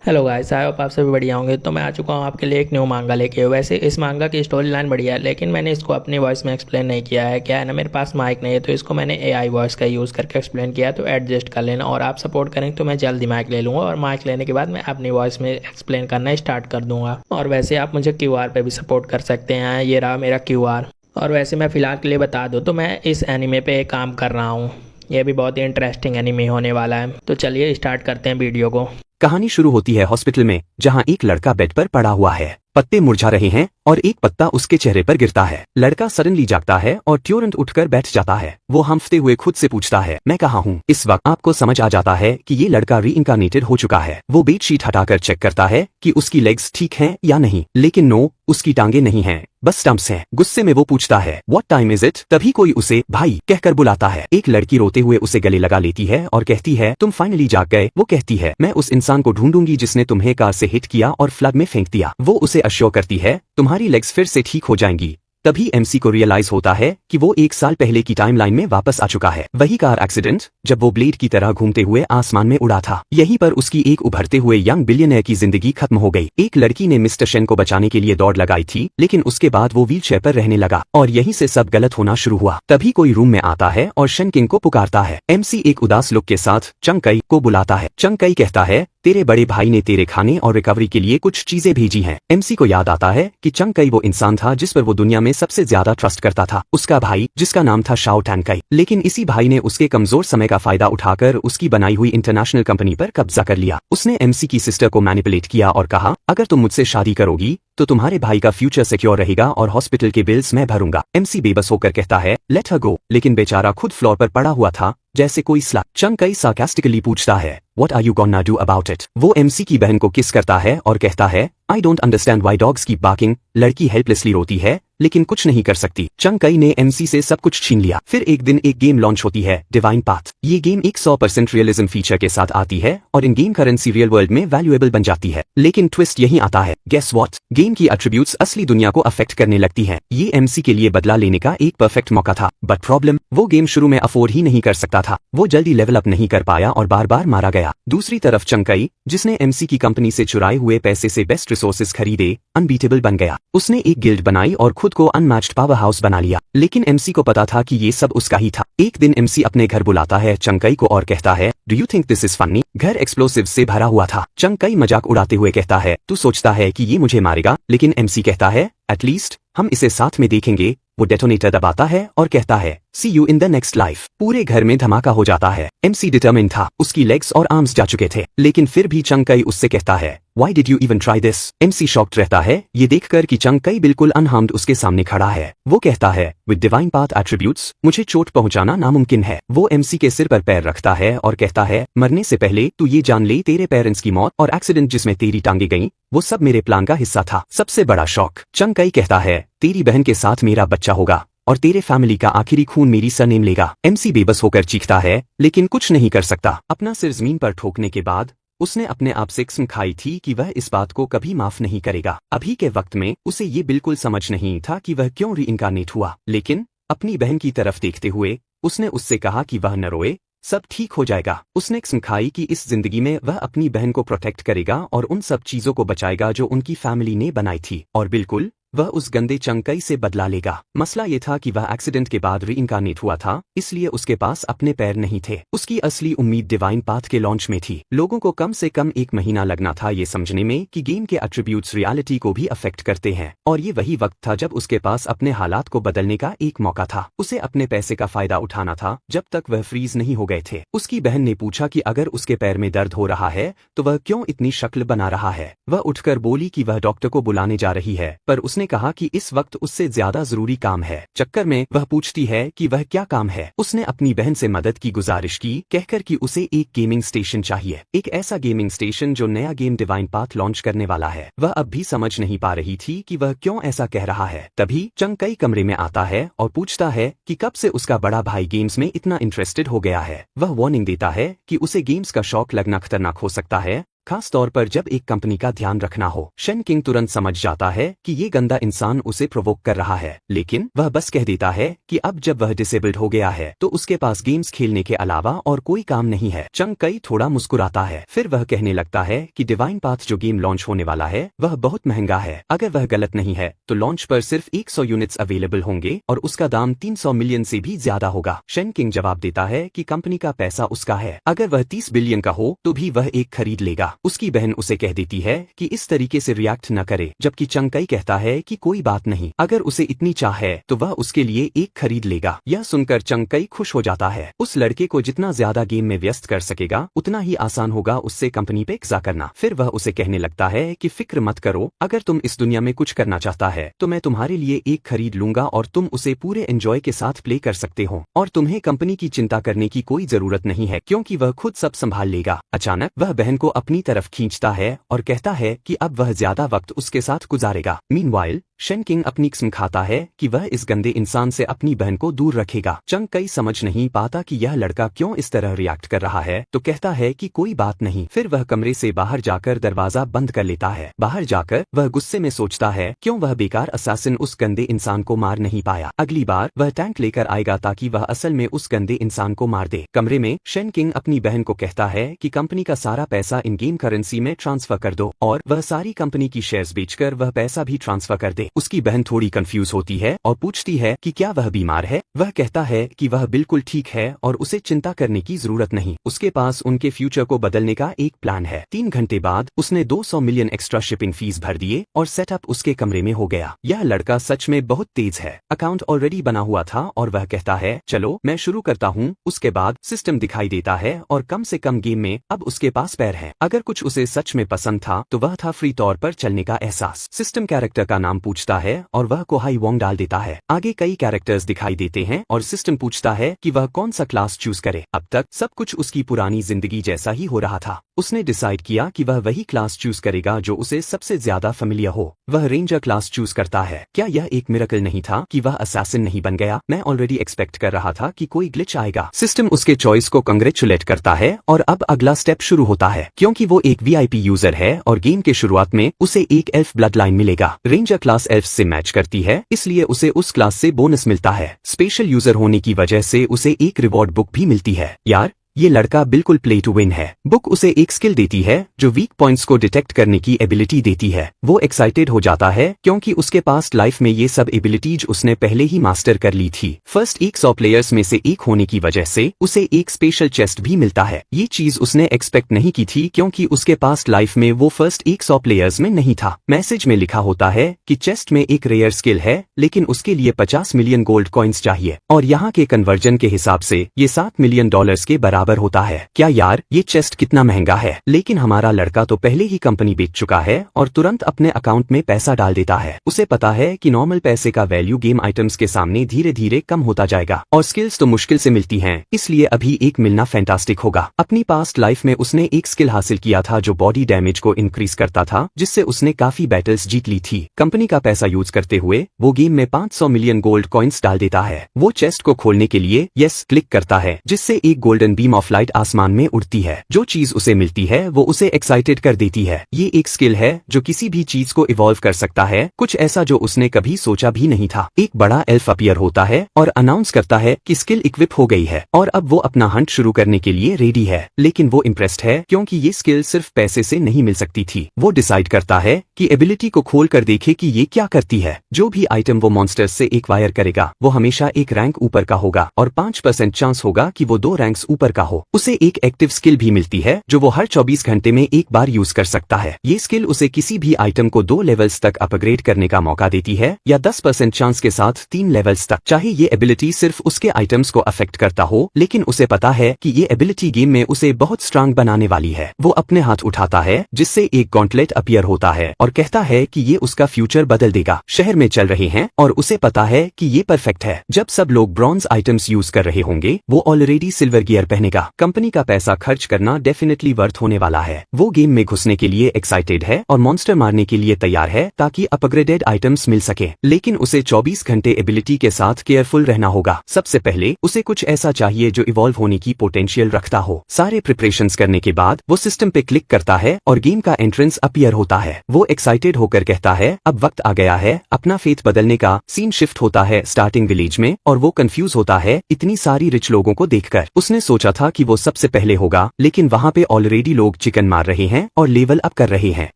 Hello guys, I hope आप सभी बढ़िया होंगे। तो मैं आ चुका हूँ आपके लिए एक न्यू मांगा लेके। वैसे इस मांगा की स्टोरी लाइन बढ़िया है, लेकिन मैंने इसको अपनी वॉइस में एक्सप्लेन नहीं किया है। क्या है ना, मेरे पास माइक नहीं है, तो इसको मैंने एआई वॉइस का यूज़ करके एक्सप्लेन किया है। तो एडजस्ट कर लेना, और आप सपोर्ट करेंगे तो मैं जल्दी माइक ले लूँगा, और माइक लेने के बाद मैं अपनी वॉइस में एक्सप्लेन करना स्टार्ट कर दूँगा। और वैसे आप मुझे क्यूआर पे भी सपोर्ट कर सकते हैं, ये रहा मेरा क्यूआर। और वैसे मैं फ़िलहाल के लिए बता दूँ तो मैं इस एनिमे पे काम कर रहा हूँ। ये भी बहुत ही इंटरेस्टिंग एनिमे होने वाला है। तो चलिए स्टार्ट करते हैं वीडियो को। कहानी शुरू होती है हॉस्पिटल में, जहां एक लड़का बेड पर पड़ा हुआ है। पत्ते मुरझा रहे हैं और एक पत्ता उसके चेहरे पर गिरता है। लड़का सडनली जागता है और तुरंत उठकर बैठ जाता है। वो हांफते हुए खुद से पूछता है, मैं कहाँ हूँ? इस वक्त आपको समझ आ जाता है कि ये लड़का रीइंकार्नेटेड हो चुका है। वो बेडशीट हटाकर चेक करता है कि उसकी लेग्स ठीक हैं या नहीं, लेकिन नो, उसकी टांगे नहीं हैं, बस स्टंप्स हैं। गुस्से में वो पूछता है, व्हाट टाइम इज इट? तभी कोई उसे भाई कहकर बुलाता है। एक लड़की रोते हुए उसे गले लगा लेती है और कहती है, तुम फाइनली जाग गए। वो कहती है, मैं उस इंसान को ढूंढूंगी जिसने तुम्हें कार से हिट किया और फ्लड में फेंक दिया। वो उसे अश्योर करती है, तुम्हारी लेग्स फिर से ठीक हो जाएंगी। तभी एमसी को रियलाइज होता है कि वो 1 साल पहले की टाइमलाइन में वापस आ चुका है। वही कार एक्सीडेंट जब वो ब्लेड की तरह घूमते हुए आसमान में उड़ा था। यहीं पर उसकी एक उभरते हुए यंग बिलियनर की जिंदगी खत्म हो गई। एक लड़की ने मिस्टर शेन को बचाने के लिए दौड़ लगाई थी, लेकिन उसके बाद वो व्हीलचेयर पर रहने लगा और यहीं से सब गलत होना शुरू हुआ। तभी कोई रूम में आता है और शन किंग को पुकारता है। एमसी एक उदास लुक के साथ चंग कई को बुलाता है। चंग कई कहता है, तेरे बड़े भाई ने तेरे खाने और रिकवरी के लिए कुछ चीजें भेजी हैं। एमसी को याद आता है कि चंग कई वो इंसान था जिस पर वो दुनिया में सबसे ज्यादा ट्रस्ट करता था, उसका भाई जिसका नाम था शाओ टैनकई। लेकिन इसी भाई ने उसके कमजोर समय का फायदा उठाकर उसकी बनाई हुई इंटरनेशनल कंपनी पर कब्जा कर लिया। उसने एमसी की सिस्टर को मैनिपुलेट किया और कहा, अगर तुम मुझसे शादी करोगी तो तुम्हारे भाई का फ्यूचर सिक्योर रहेगा और हॉस्पिटल के बिल्स मैं भरूंगा। एमसी बेबस होकर कहता है, लेट हर गो, लेकिन बेचारा खुद फ्लोर पर पड़ा हुआ था जैसे कोई स्लग। चंग कई सार्कास्टिकली पूछता है, what are you gonna do about it? वो एमसी की बहन को किस करता है और कहता है, I don't understand why dogs keep barking. लड़की हेल्पलेसली रोती है लेकिन कुछ नहीं कर सकती। चंग कई ने एमसी से सब कुछ छीन लिया। फिर एक दिन एक गेम लॉन्च होती है, डिवाइन पाथ। ये गेम एक 100% रियलिज्म फीचर के साथ आती है और इन गेम करेंसी रियल वर्ल्ड में वैल्यूएबल बन जाती है। लेकिन ट्विस्ट यही आता है, गेस व्हाट? गेम की एट्रीब्यूट्स असली दुनिया को अफेक्ट करने लगती है। ये एमसी के लिए बदला लेने का एक परफेक्ट मौका था, बट प्रॉब्लम, वो गेम शुरू में अफोर्ड ही नहीं कर सकता था। वो जल्दी लेवल अप नहीं कर पाया और बार बार मारा गया। दूसरी तरफ चंग कई, जिसने एमसी की कंपनी से चुराए हुए पैसे से बेस्ट रिसोर्सेज खरीदे, अनबीटेबल बन गया। उसने एक गिल्ड बनाई और खुद को अनमैच्ड पावर हाउस बना लिया। लेकिन एमसी को पता था कि ये सब उसका ही था। एक दिन एमसी अपने घर बुलाता है चंग कई को और कहता है, do you think this is funny? घर एक्सप्लोसिव से भरा हुआ था। चंग कई मजाक उड़ाते हुए कहता है, तू सोचता है कि ये मुझे मारेगा? लेकिन एमसी कहता है, एटलीस्ट हम इसे साथ में देखेंगे। वो डेटोनेटर दबाता है और कहता है, see you in the next life. पूरे घर में धमाका हो जाता है। एमसी डिटरमिन था, उसकी लेग्स और आर्म्स जा चुके थे, लेकिन फिर भी चंग कई उससे कहता है, Why did you even try this? MC shocked रहता है ये देखकर कि चंग कई बिल्कुल अनहार्म्ड उसके सामने खड़ा है। वो कहता है, विद डिवाइन पाथ एट्रीब्यूट्स मुझे चोट पहुंचाना नामुमकिन है। वो एमसी के सिर पर पैर रखता है और कहता है, मरने से पहले तू ये जान ले, तेरे पेरेंट्स की मौत और एक्सीडेंट जिसमें तेरी टांगे गईं, वो सब मेरे प्लान का हिस्सा था। सबसे बड़ा शौक। चंग कई कहता है, तेरी बहन के साथ मेरा बच्चा होगा और तेरे फैमिली का आखिरी खून मेरी सरनेम लेगा। एमसी बेबस होकर चीखता है, लेकिन कुछ नहीं कर सकता। अपना सिर जमीन पर ठोकने के बाद उसने अपने आप से कसम खाई थी कि वह इस बात को कभी माफ नहीं करेगा। अभी के वक्त में उसे ये बिल्कुल समझ नहीं था कि वह क्यों रीइंकार्नेट हुआ, लेकिन अपनी बहन की तरफ देखते हुए उसने उससे कहा कि वह न रोए, सब ठीक हो जाएगा। उसने कसम खाई कि इस जिंदगी में वह अपनी बहन को प्रोटेक्ट करेगा और उन सब चीजों को बचाएगा जो उनकी फैमिली ने बनाई थी, और बिल्कुल वह उस गंदे चंग कई से बदला लेगा। मसला ये था कि वह एक्सीडेंट के बाद रीइंकार्नेट हुआ था, इसलिए उसके पास अपने पैर नहीं थे। उसकी असली उम्मीद डिवाइन पाथ के लॉन्च में थी। लोगों को कम से कम 1 महीना लगना था ये समझने में कि गेम के एट्रीब्यूट्स रियलिटी को भी अफेक्ट करते हैं, और ये वही वक्त था जब उसके पास अपने हालात को बदलने का एक मौका था। उसे अपने पैसे का फायदा उठाना था जब तक वह फ्रीज नहीं हो गए थे। उसकी बहन ने पूछा कि अगर उसके पैर में दर्द हो रहा है तो वह क्यों इतनी शक्ल बना रहा है। वह उठकर बोली कि वह डॉक्टर को बुलाने जा रही है, पर उसने कहा कि इस वक्त उससे ज्यादा जरूरी काम है। चक्कर में वह पूछती है कि वह क्या काम है। उसने अपनी बहन से मदद की गुजारिश की, कहकर कि उसे एक गेमिंग स्टेशन चाहिए, एक ऐसा गेमिंग स्टेशन जो नया गेम डिवाइन पाथ लॉन्च करने वाला है। वह अब भी समझ नहीं पा रही थी कि वह क्यों ऐसा कह रहा है। तभी चंग कई कमरे में आता है और पूछता है कि कब से उसका बड़ा भाई गेम्स में इतना इंटरेस्टेड हो गया है। वह वार्निंग देता है कि उसे गेम्स का शौक लगना खतरनाक हो सकता है, खास तौर पर जब एक कंपनी का ध्यान रखना हो। शन किंग तुरंत समझ जाता है कि ये गंदा इंसान उसे प्रोवोक कर रहा है, लेकिन वह बस कह देता है कि अब जब वह डिसेबल्ड हो गया है तो उसके पास गेम्स खेलने के अलावा और कोई काम नहीं है। चंग कई थोड़ा मुस्कुराता है, फिर वह कहने लगता है कि डिवाइन पाथ जो गेम लॉन्च होने वाला है वह बहुत महंगा है। अगर वह गलत नहीं है तो लॉन्च पर सिर्फ 100 यूनिट्स अवेलेबल होंगे और उसका दाम 300 मिलियन से भी ज्यादा होगा। शन किंग जवाब देता है कि कंपनी का पैसा उसका है, अगर वह 30 बिलियन का हो तो भी वह एक खरीद लेगा। उसकी बहन उसे कह देती है कि इस तरीके से रिएक्ट न करे, जबकि चंग कई कहता है कि कोई बात नहीं, अगर उसे इतनी चाह है तो वह उसके लिए एक खरीद लेगा। यह सुनकर चंग कई खुश हो जाता है। उस लड़के को जितना ज्यादा गेम में व्यस्त कर सकेगा उतना ही आसान होगा उससे कंपनी पे कब्जा करना। फिर वह उसे कहने लगता है कि फिक्र मत करो, अगर तुम इस दुनिया में कुछ करना चाहता है तो मैं तुम्हारे लिए एक खरीद लूंगा और तुम उसे पूरे एंजॉय के साथ प्ले कर सकते हो और तुम्हें कंपनी की चिंता करने की कोई जरूरत नहीं है क्योंकि वह खुद सब संभाल लेगा। अचानक वह बहन को अपनी तरफ खींचता है और कहता है कि अब वह ज्यादा वक्त उसके साथ गुजारेगा। मीनवाइल शन किंग अपनी कसम खाता है कि वह इस गंदे इंसान से अपनी बहन को दूर रखेगा। चंग कई समझ नहीं पाता कि यह लड़का क्यों इस तरह रिएक्ट कर रहा है, तो कहता है कि कोई बात नहीं। फिर वह कमरे से बाहर जाकर दरवाजा बंद कर लेता है। बाहर जाकर वह गुस्से में सोचता है क्यों वह बेकार असासिन उस गंदे इंसान को मार नहीं पाया। अगली बार वह टैंक लेकर आएगा ताकि वह असल में उस गंदे इंसान को मार दे। कमरे में शन किंग अपनी बहन को कहता है कि कंपनी का सारा पैसा इन गेम करेंसी में ट्रांसफर कर दो और वह सारी कंपनी की शेयर्स बेचकर वह पैसा भी ट्रांसफर कर दे। उसकी बहन थोड़ी कंफ्यूज होती है और पूछती है कि क्या वह बीमार है। वह कहता है कि वह बिल्कुल ठीक है और उसे चिंता करने की जरूरत नहीं, उसके पास उनके फ्यूचर को बदलने का एक प्लान है। 3 घंटे बाद उसने 200 मिलियन एक्स्ट्रा शिपिंग फीस भर दिए और सेटअप उसके कमरे में हो गया। यह लड़का सच में बहुत तेज है। अकाउंट ऑलरेडी बना हुआ था और वह कहता है चलो मैं शुरू करता हूँ। उसके बाद सिस्टम दिखाई देता है और कम से कम गेम में अब उसके पास पैर है। अगर कुछ उसे सच में पसंद था तो वह था फ्री तौर पर चलने का एहसास। सिस्टम कैरेक्टर का नाम पूछता है और वह कोहाई वोंग डाल देता है। आगे कई कैरेक्टर्स दिखाई देते हैं और सिस्टम पूछता है कि वह कौन सा क्लास चूज करे। अब तक सब कुछ उसकी पुरानी जिंदगी जैसा ही हो रहा था। उसने डिसाइड किया कि वह वही क्लास चूज करेगा जो उसे सबसे ज्यादा फेमिलियर हो। वह रेंजर क्लास चूज करता है। क्या यह एक मिरेकल नहीं था कि वह असैसिन नहीं बन गया? मैं ऑलरेडी एक्सपेक्ट कर रहा था कि कोई ग्लिच आएगा। सिस्टम उसके चॉइस को कंग्रेचुलेट करता है और अब अगला स्टेप शुरू होता है। क्योंकि वो एक वीआईपी यूजर है और गेम के शुरुआत में उसे एक एल्फ ब्लड लाइन मिलेगा। रेंजर क्लास एल्फ से मैच करती है, इसलिए उसे उस क्लास से बोनस मिलता है। स्पेशल यूजर होने की वजह से उसे एक रिवॉर्ड बुक भी मिलती है। यार ये लड़का बिल्कुल प्ले टू विन है। बुक उसे एक स्किल देती है जो वीक पॉइंट्स को डिटेक्ट करने की एबिलिटी देती है। वो एक्साइटेड हो जाता है क्योंकि उसके पास्ट लाइफ में ये सब एबिलिटीज उसने पहले ही मास्टर कर ली थी। फर्स्ट 100 प्लेयर्स में से एक होने की वजह से उसे एक स्पेशल चेस्ट भी मिलता है। ये चीज उसने एक्सपेक्ट नहीं की थी क्योंकि उसके पास्ट लाइफ में वो फर्स्ट 100 प्लेयर्स में नहीं था। मैसेज में लिखा होता है कि चेस्ट में एक रेयर स्किल है लेकिन उसके लिए 50 मिलियन गोल्ड कॉइन्स चाहिए और यहाँ के कन्वर्जन के हिसाब से ये $7 मिलियन के बराबर होता है। क्या यार ये चेस्ट कितना महंगा है। लेकिन हमारा लड़का तो पहले ही कंपनी बेच चुका है और तुरंत अपने अकाउंट में पैसा डाल देता है। उसे पता है कि नॉर्मल पैसे का वैल्यू गेम आइटम्स के सामने धीरे धीरे कम होता जाएगा और स्किल्स तो मुश्किल से मिलती हैं, इसलिए अभी एक मिलना फैंटास्टिक होगा। अपनी पास्ट लाइफ में उसने एक स्किल हासिल किया था जो बॉडी डैमेज को इंक्रीज करता था, जिससे उसने काफी बैटल्स जीत ली थी। कंपनी का पैसा यूज करते हुए वो गेम में 500 मिलियन गोल्ड कॉइन्स डाल देता है। वो चेस्ट को खोलने के लिए यस क्लिक करता है, जिससे एक गोल्डन बीम ऑफ लाइट आसमान में उड़ती है। जो चीज उसे मिलती है वो उसे एक्साइटेड कर देती है। ये एक स्किल है जो किसी भी चीज को इवॉल्व कर सकता है, कुछ ऐसा जो उसने कभी सोचा भी नहीं था। एक बड़ा एल्फ अपीयर होता है और अनाउंस करता है कि स्किल इक्विप हो गई है और अब वो अपना हंट शुरू करने के लिए रेडी है। लेकिन वो इम्प्रेस्ड है क्योंकि ये स्किल सिर्फ पैसे से नहीं मिल सकती थी। वो डिसाइड करता है कि एबिलिटी को खोल कर देखे कि ये क्या करती है। जो भी आइटम वो मॉन्स्टर्स से एक्वायर करेगा वो हमेशा एक रैंक ऊपर का होगा और 5% चांस होगा कि वो 2 रैंक्स ऊपर का हो। उसे एक एक्टिव स्किल भी मिलती है जो वो हर 24 घंटे में एक बार यूज कर सकता है। ये स्किल उसे किसी भी आइटम को 2 लेवल्स तक अपग्रेड करने का मौका देती है या 10% चांस के साथ 3 लेवल्स तक। चाहे ये एबिलिटी सिर्फ उसके आइटम्स को अफेक्ट करता हो, लेकिन उसे पता है कि ये एबिलिटी गेम में उसे बहुत स्ट्रांग बनाने वाली है। वो अपने हाथ उठाता है जिससे एक गॉन्टलेट अपीयर होता है और कहता है कि ये उसका फ्यूचर बदल देगा। शहर में चल रहे हैं और उसे पता है कि ये परफेक्ट है। जब सब लोग ब्रॉन्ज आइटम्स यूज कर रहे होंगे वो ऑलरेडी सिल्वर गियर पहने करने का। कंपनी का पैसा खर्च करना डेफिनेटली वर्थ होने वाला है। वो गेम में घुसने के लिए एक्साइटेड है और मॉन्स्टर मारने के लिए तैयार है ताकि अपग्रेडेड आइटम्स मिल सके। लेकिन उसे 24 घंटे एबिलिटी के साथ केयरफुल रहना होगा। सबसे पहले उसे कुछ ऐसा चाहिए जो इवॉल्व होने की पोटेंशियल रखता हो। सारे प्रिपरेशंस करने के बाद वो सिस्टम पे क्लिक करता है और गेम का एंट्रेंस अपीयर होता है। वो एक्साइटेड होकर कहता है अब वक्त आ गया है अपना फेथ बदलने का। सीन शिफ्ट होता है स्टार्टिंग विलेज में और वो कंफ्यूज होता है इतनी सारी रिच लोगों को देखकर। उसने सोचा था कि वो सबसे पहले होगा, लेकिन वहाँ पे ऑलरेडी लोग चिकन मार रहे हैं और लेवल अप कर रहे हैं।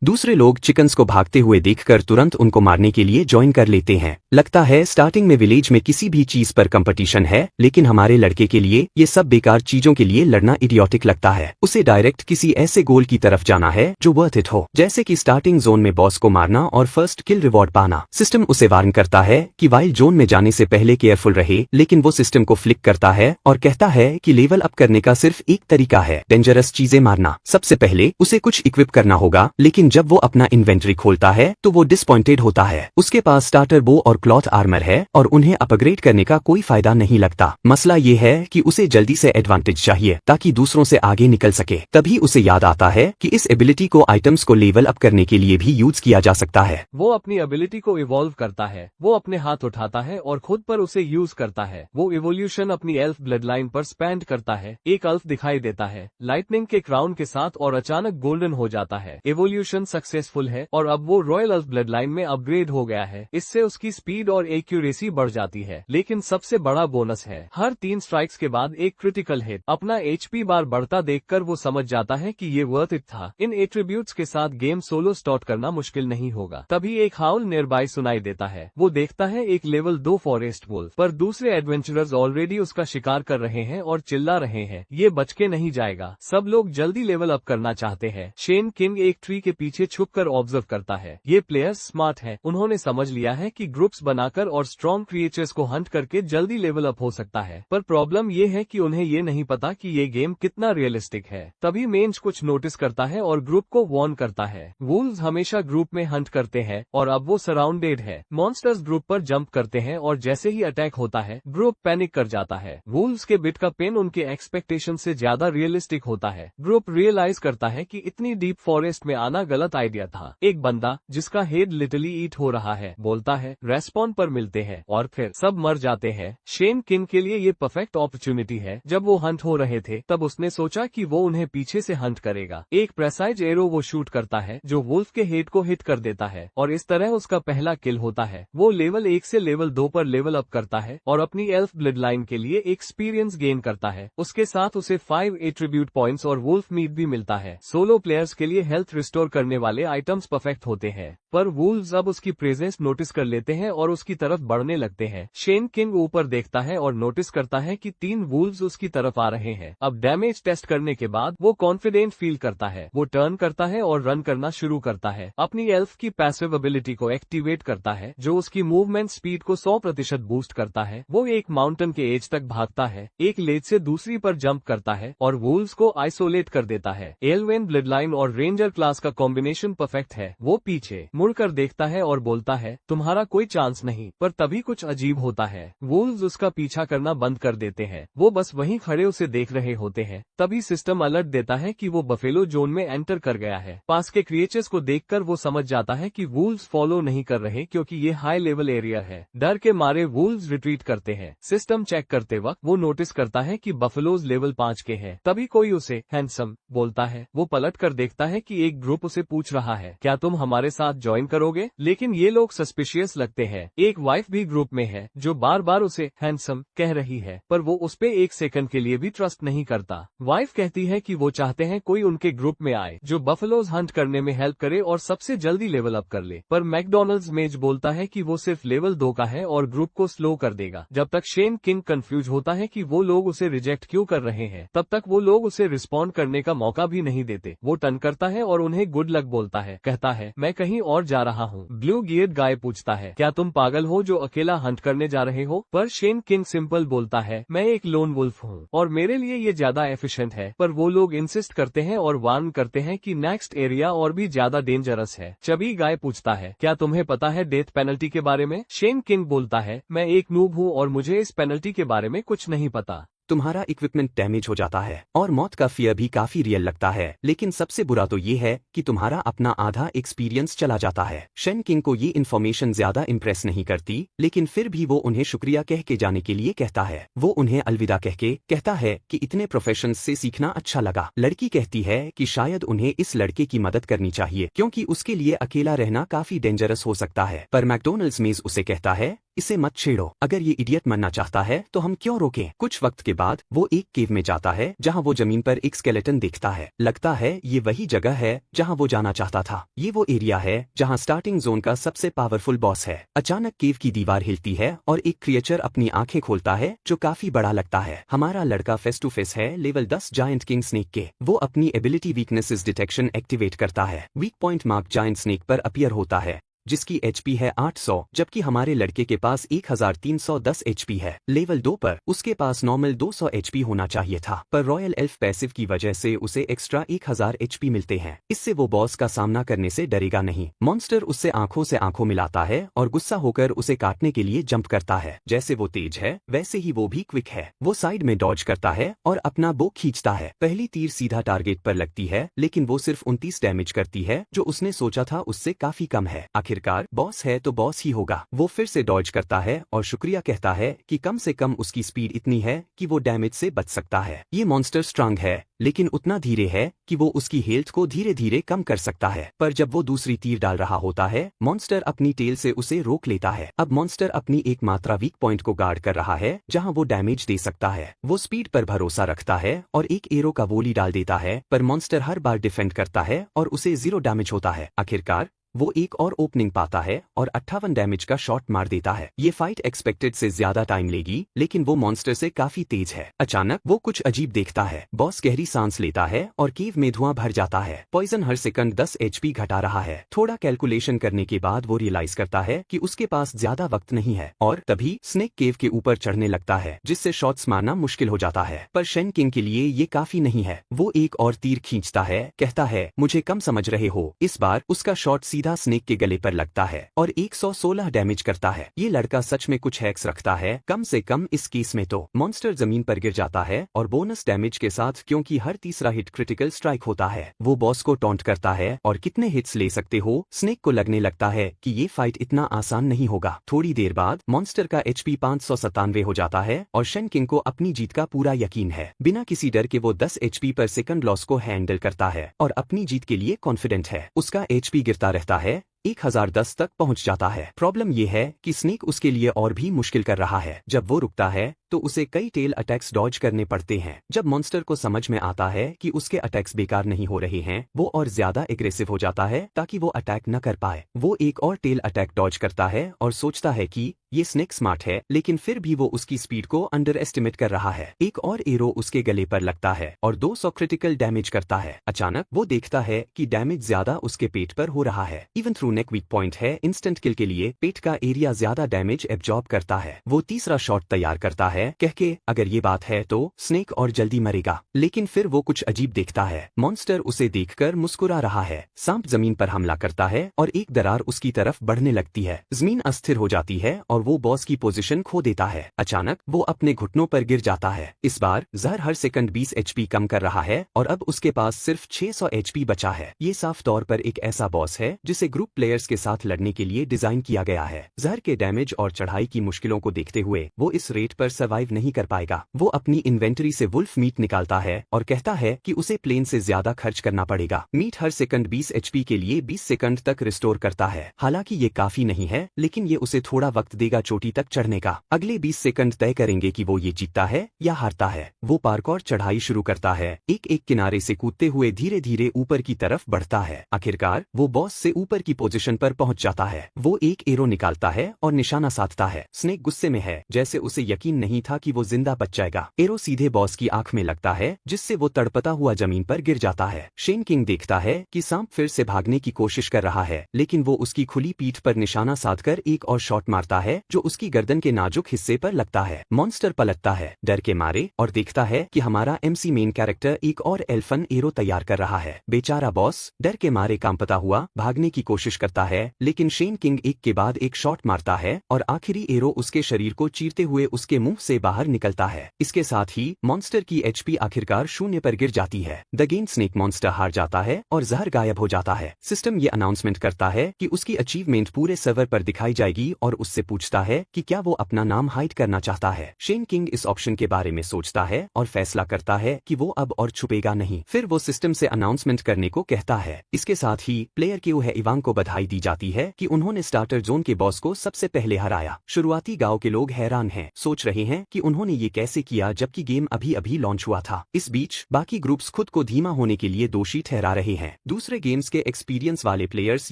दूसरे लोग चिकन्स को भागते हुए देखकर तुरंत उनको मारने के लिए ज्वाइन कर लेते हैं। लगता है स्टार्टिंग में विलेज में किसी भी चीज पर कंपटीशन है, लेकिन हमारे लड़के के लिए ये सब बेकार चीजों के लिए लड़ना इडियोटिक लगता है। उसे डायरेक्ट किसी ऐसे गोल की तरफ जाना है जो वर्थ इट हो, जैसे कि स्टार्टिंग जोन में बॉस को मारना और फर्स्ट किल रिवॉर्ड पाना। सिस्टम उसे वार्न करता है कि वाइल्ड जोन में जाने से पहले केयरफुल रहे, लेकिन वो सिस्टम को फ्लिक करता है और कहता है कि लेवल अप करने का सिर्फ एक तरीका है, डेंजरस चीजें मारना। सबसे पहले उसे कुछ इक्विप करना होगा, लेकिन जब वो अपना इन्वेंट्री खोलता है तो वो डिसपॉइंटेड होता है। उसके पास स्टार्टर बो और क्लॉथ आर्मर है और उन्हें अपग्रेड करने का कोई फायदा नहीं लगता। मसला ये है कि उसे जल्दी से एडवांटेज चाहिए ताकि दूसरों से आगे निकल सके। तभी उसे याद आता है कि इस एबिलिटी को आइटम्स को लेवल अप करने के लिए भी यूज किया जा सकता है। वो अपनी एबिलिटी को इवॉल्व करता है। वो अपने हाथ उठाता है और खुद पर उसे यूज करता है। वो इवोल्यूशन अपनी एल्फ ब्लड लाइन पर स्पेंड करता है। एक अल्फ दिखाई देता है लाइटनिंग के क्राउन के साथ और अचानक गोल्डन हो जाता है। इवोल्यूशन सक्सेसफुल है और अब वो रॉयल अल्फ ब्लड लाइन में अपग्रेड हो गया है। इससे उसकी स्पीड और एक्यूरेसी बढ़ जाती है। लेकिन सबसे बड़ा बोनस है हर 3 स्ट्राइक्स के बाद एक क्रिटिकल हिट। अपना HP बार बढ़ता देखकर वो समझ जाता है कि ये वर्थ इट था। इन एट्रीब्यूट्स के साथ गेम सोलो स्टार्ट करना मुश्किल नहीं होगा। तभी एक हाउल नियर बाय सुनाई देता है। वो देखता है एक लेवल 2 फॉरेस्ट वुल्फ, पर दूसरे एडवेंचरर्स ऑलरेडी उसका शिकार कर रहे हैं और चिल्ला रहे हैं ये बच के नहीं जाएगा। सब लोग जल्दी लेवल अप करना चाहते हैं। शेन किंग एक ट्री के पीछे छुपकर ऑब्जर्व करता है। ये प्लेयर्स स्मार्ट हैं। उन्होंने समझ लिया है कि ग्रुप्स बनाकर और स्ट्रॉन्ग क्रिएचर्स को हंट करके जल्दी लेवल अप हो सकता है, पर प्रॉब्लम ये है कि उन्हें ये नहीं पता कि ये गेम कितना रियलिस्टिक है। तभी मेंज कुछ नोटिस करता है और ग्रुप को वार्न करता है। वुल्व्स हमेशा ग्रुप में हंट करते हैं और अब वो सराउंडेड है। मॉन्स्टर्स ग्रुप पर जंप करते हैं और जैसे ही अटैक होता है ग्रुप पैनिक कर जाता है। वुल्व्स के बिट का पेन उनके एक्सपेक्टेशन से ज्यादा रियलिस्टिक होता है। ग्रुप रियलाइज करता है कि इतनी डीप फॉरेस्ट में आना गलत आइडिया था। एक बंदा जिसका हेड लिटरली ईट हो रहा है बोलता है रेस्पॉन पर मिलते हैं और फिर सब मर जाते हैं। शेन किन के लिए ये परफेक्ट अपॉर्चुनिटी है। जब वो हंट हो रहे थे तब उसने सोचा कि वो उन्हें पीछे से हंट करेगा। एक प्रेसाइज एरो वो शूट करता है जो वुल्फ के हेड को हिट कर देता है और इस तरह उसका पहला किल होता है। वो लेवल 1 से लेवल 2 पर लेवल अप करता है और अपनी एल्फ ब्लड लाइन के लिए एक्सपीरियंस गेन करता है। उसके साथ उसे 5 एट्रीब्यूट पॉइंट्स और वुल्फ मीट भी मिलता है। सोलो प्लेयर्स के लिए हेल्थ रिस्टोर करने वाले आइटम्स परफेक्ट होते हैं, पर वुल्व्स अब उसकी प्रेजेंस नोटिस कर लेते हैं और उसकी तरफ बढ़ने लगते हैं। शेन किंग ऊपर देखता है और नोटिस करता है कि 3 वुल्व्स उसकी तरफ आ रहे हैं। अब डैमेज टेस्ट करने के बाद वो कॉन्फिडेंट फील करता है। वो टर्न करता है और रन करना शुरू करता है। अपनी एल्फ की पैसिव एबिलिटी को एक्टिवेट करता है जो उसकी मूवमेंट स्पीड को 100% बूस्ट करता है। वो एक माउंटेन के एज तक भागता है, एक लेज से दूसरी पर जंप करता है और वुल्व्स को आइसोलेट कर देता है। एल्वेन ब्लड लाइन और रेंजर क्लास का कॉम्बिनेशन परफेक्ट है। वो पीछे मुड़कर देखता है और बोलता है तुम्हारा कोई चांस नहीं, पर तभी कुछ अजीब होता है। वुल्व्स उसका पीछा करना बंद कर देते हैं। वो बस वहीं खड़े उसे देख रहे होते हैं। तभी सिस्टम अलर्ट देता है कि वो बफेलो जोन में एंटर कर गया है। पास के क्रिएचर्स को देखकर वो समझ जाता है कि वुल्व्स फॉलो नहीं कर रहे क्योंकि ये हाई लेवल एरिया है। डर के मारे वुल्व्स रिट्रीट करते हैं। सिस्टम चेक करते वक्त वो नोटिस करता है कि बफेलोज लेवल 5 के हैं। तभी कोई उसे हैंडसम बोलता है। वो पलट कर देखता है कि एक ग्रुप उसे पूछ रहा है क्या तुम हमारे साथ ज्वाइन करोगे, लेकिन ये लोग सस्पिशियस लगते हैं। एक वाइफ भी ग्रुप में है जो बार बार उसे हैंडसम कह रही है, पर वो उस पे एक सेकंड के लिए भी ट्रस्ट नहीं करता। वाइफ कहती है कि वो चाहते हैं कोई उनके ग्रुप में आए जो बफेलोज हंट करने में हेल्प करे और सबसे जल्दी लेवल अप कर ले, पर मैकडोनल्ड्स मेज बोलता है कि वो सिर्फ लेवल 2 का है और ग्रुप को स्लो कर देगा। जब तक शेन किंग कंफ्यूज होता है कि वो लोग उसे रिजेक्ट क्यों कर रहे हैं, तब तक वो लोग उसे रिस्पॉन्ड करने का मौका भी नहीं देते। वो टर्न करता है और उन्हें गुड लक बोलता है। कहता है मैं कहीं और जा रहा हूँ। ब्लू गियर्ड गाय पूछता है क्या तुम पागल हो जो अकेला हंट करने जा रहे हो, पर शेन किंग सिंपल बोलता है मैं एक लोन वुल्फ हूँ और मेरे लिए ये ज्यादा एफिशिएंट है, पर वो लोग इंसिस्ट करते हैं और वार्न करते हैं कि नेक्स्ट एरिया और भी ज्यादा डेंजरस है। चबी गाय पूछता है क्या तुम्हें पता है डेथ पेनल्टी के बारे में। शेन किंग बोलता है मैं एक नूब हूँ और मुझे इस पेनल्टी के बारे में कुछ नहीं पता। तुम्हारा इक्विपमेंट डैमेज हो जाता है और मौत का फियर भी काफी रियल लगता है। लेकिन सबसे बुरा तो ये है कि तुम्हारा अपना आधा एक्सपीरियंस चला जाता है। शन किंग को ये इन्फॉर्मेशन ज्यादा इंप्रेस नहीं करती, लेकिन फिर भी वो उन्हें शुक्रिया कह के जाने के लिए कहता है। वो उन्हें अलविदा कह के कहता है कि इतने प्रोफेशंस से सीखना अच्छा लगा। लड़की कहती है कि शायद उन्हें इस लड़के की मदद करनी चाहिए क्योंकि उसके लिए अकेला रहना काफी डेंजरस हो सकता है। पर मैकडोनल्ड्स मेज उसे कहता है, इसे मत छेड़ो, अगर ये इडियट मरना चाहता है तो हम क्यों रोकें। कुछ वक्त के बाद वो एक केव में जाता है जहां वो जमीन पर एक स्केलेटन देखता है। लगता है ये वही जगह है जहां वो जाना चाहता था। ये वो एरिया है जहां स्टार्टिंग जोन का सबसे पावरफुल बॉस है। अचानक केव की दीवार हिलती है और एक क्रिएचर अपनी आंखें खोलता है जो काफी बड़ा लगता है। हमारा लड़का फेस टू फेस है लेवल 10 जायंट किंग स्नेक के। वो अपनी एबिलिटी वीकनेसेस डिटेक्शन एक्टिवेट करता है। Weak point mark giant snake पर अपीयर होता है जिसकी एचपी है 800, जबकि हमारे लड़के के पास 1310 एचपी है। लेवल 2 पर उसके पास नॉर्मल 200 एचपी होना चाहिए था, पर रॉयल एल्फ पैसिव की वजह से उसे एक्स्ट्रा 1000 एचपी मिलते हैं। इससे वो बॉस का सामना करने से डरेगा नहीं। मॉन्स्टर उससे आंखों मिलाता है और गुस्सा होकर उसे काटने के लिए जंप करता है। जैसे वो तेज है वैसे ही वो भी क्विक है। वो साइड में डॉज करता है और अपना बो खींचता है। पहली तीर सीधा टारगेट पर लगती है, लेकिन वो सिर्फ 29 डैमेज करती है, जो उसने सोचा था उससे काफी कम है। आखिरकार बॉस है तो बॉस ही होगा। वो फिर से डॉज करता है और शुक्रिया कहता है कि कम से कम उसकी स्पीड इतनी है कि वो डैमेज से बच सकता है। ये मॉन्स्टर स्ट्रांग है लेकिन उतना धीरे है कि वो उसकी हेल्थ को धीरे धीरे कम कर सकता है। पर जब वो दूसरी तीर डाल रहा होता है, मॉन्स्टर अपनी टेल से उसे रोक लेता है। अब मॉन्स्टर अपनी एकमात्र वीक पॉइंट को गार्ड कर रहा है जहां वो डैमेज दे सकता है। वो स्पीड पर भरोसा रखता है और एक एरो का वोली डाल देता है, पर मॉन्स्टर हर बार डिफेंड करता है और उसे 0 डैमेज होता है। आखिरकार वो एक और ओपनिंग पाता है और 58 डैमेज का शॉट मार देता है। ये फाइट एक्सपेक्टेड से ज्यादा टाइम लेगी, लेकिन वो मॉन्स्टर से काफी तेज है। अचानक वो कुछ अजीब देखता है। बॉस गहरी सांस लेता है और केव में धुआं भर जाता है। पॉइजन हर सेकंड 10 एचपी घटा रहा है। थोड़ा कैलकुलेशन करने के बाद वो रियलाइज करता है कि उसके पास ज्यादा वक्त नहीं है और तभी स्नेक केव के ऊपर चढ़ने लगता है, जिससे शॉट्स मारना मुश्किल हो जाता है। पर शन किंग के लिए ये काफी नहीं है। वो एक और तीर खींचता है, कहता है मुझे कम समझ रहे हो। इस बार उसका शॉट सीधा स्नेक के गले पर लगता है और 116 डैमेज करता है। ये लड़का सच में कुछ हैक्स रखता है, कम से कम इस केस में तो। मॉन्स्टर जमीन पर गिर जाता है और बोनस डैमेज के साथ, क्योंकि हर तीसरा हिट क्रिटिकल स्ट्राइक होता है। वो बॉस को टॉन्ट करता है और कितने हिट्स ले सकते हो। स्नेक को लगने लगता है कि ये फाइट इतना आसान नहीं होगा। थोड़ी देर बाद मॉन्स्टर का एचपी 597 हो जाता है और शन किंग को अपनी जीत का पूरा यकीन है। बिना किसी डर के वो 10 एचपी पर सेकंड लॉस को हैंडल करता है और अपनी जीत के लिए कॉन्फिडेंट है। उसका एचपी गिरता रहता है, 1010 तक पहुंच जाता है। प्रॉब्लम यह है कि स्नेक उसके लिए और भी मुश्किल कर रहा है। जब वो रुकता है तो उसे कई टेल अटैक्स डॉज करने पड़ते हैं। जब मॉन्स्टर को समझ में आता है कि उसके अटैक्स बेकार नहीं हो रहे हैं, वो और ज्यादा एग्रेसिव हो जाता है ताकि वो अटैक न कर पाए। वो एक और टेल अटैक डॉज करता है और सोचता है कि ये स्नेक स्मार्ट है, लेकिन फिर भी वो उसकी स्पीड को अंडर एस्टिमेट कर रहा है। एक और एरो उसके गले पर लगता है और 200 क्रिटिकल डैमेज करता है। अचानक वो देखता है कि डैमेज ज्यादा उसके पेट पर हो रहा है। इवन थ्रू नेक वीक पॉइंट है इंस्टेंट किल के लिए। पेट का एरिया ज्यादा डैमेज एब्जॉर्ब करता है। वो तीसरा शॉट तैयार करता है, कह के अगर ये बात है तो स्नेक और जल्दी मरेगा। लेकिन फिर वो कुछ अजीब देखता है। मॉन्स्टर उसे देखकर मुस्कुरा रहा है। सांप जमीन पर हमला करता है और एक दरार उसकी तरफ बढ़ने लगती है। जमीन अस्थिर हो जाती है और वो बॉस की पोजीशन खो देता है। अचानक वो अपने घुटनों पर गिर जाता है। इस बार जहर हर सेकंड 20 एचपी कम कर रहा है और अब उसके पास सिर्फ 600 एचपी बचा है। ये साफ तौर पर एक ऐसा बॉस है जिसे ग्रुप प्लेयर्स के साथ लड़ने के लिए डिजाइन किया गया है। जहर के डैमेज और चढ़ाई की मुश्किलों को देखते हुए वो इस रेट पर सर्वाइव नहीं कर पाएगा। वो अपनी इन्वेंटरी से वुल्फ मीट निकालता है और कहता है कि उसे प्लेन से ज्यादा खर्च करना पड़ेगा। मीट हर सेकंड 20 एचपी के लिए 20 सेकंड तक रिस्टोर करता है। हालांकि ये काफी नहीं है, लेकिन ये उसे थोड़ा वक्त देगा चोटी तक चढ़ने का। अगले 20 सेकंड तय करेंगे कि वो ये जीतता है या हारता है। वो पार्कोर चढ़ाई शुरू करता है, एक एक किनारे से कूदते हुए धीरे धीरे ऊपर की तरफ बढ़ता है। आखिरकार वो बॉस से ऊपर की पोजीशन पर पहुंच जाता है। वो एक एरो निकालता है और निशाना साधता है। स्नेक गुस्से में है, जैसे उसे यकीन नहीं था कि वो जिंदा बच जाएगा। एरो सीधे बॉस की आंख में लगता है, जिससे वो तड़पता हुआ जमीन पर गिर जाता है। शेन किंग देखता है कि सांप फिर से भागने की कोशिश कर रहा है, लेकिन वो उसकी खुली पीठ पर निशाना साधकर एक और शॉट मारता है जो उसकी गर्दन के नाजुक हिस्से पर लगता है। मॉन्स्टर पलटता है डर के मारे और देखता है कि हमारा एमसी मेन कैरेक्टर एक और एल्फन एरो तैयार कर रहा है। बेचारा बॉस डर के मारे कांपता हुआ भागने की कोशिश करता है, लेकिन शेन किंग एक के बाद एक शॉट मारता है और आखिरी एरो उसके शरीर को चीरते हुए उसके मुंह से से बाहर निकलता है। इसके साथ ही मॉन्स्टर की एचपी आखिरकार शून्य पर गिर जाती है। द गेम स्नेक मॉन्स्टर हार जाता है और जहर गायब हो जाता है। सिस्टम ये अनाउंसमेंट करता है कि उसकी अचीवमेंट पूरे सर्वर पर दिखाई जाएगी और उससे पूछता है कि क्या वो अपना नाम हाइड करना चाहता है। शेन किंग इस ऑप्शन के बारे में सोचता है और फैसला करता है कि वो अब और छुपेगा नहीं। फिर वो सिस्टम से अनाउंसमेंट करने को कहता है। इसके साथ ही प्लेयर केओ है इवांग को बधाई दी जाती है कि उन्होंने स्टार्टर जोन के बॉस को सबसे पहले हराया। शुरुआती गांव के लोग हैरान हैं, सोच रहे हैं कि उन्होंने ये कैसे किया जबकि गेम अभी अभी लॉन्च हुआ था। इस बीच बाकी ग्रुप्स खुद को धीमा होने के लिए दोषी ठहरा रहे हैं। दूसरे गेम्स के एक्सपीरियंस वाले प्लेयर्स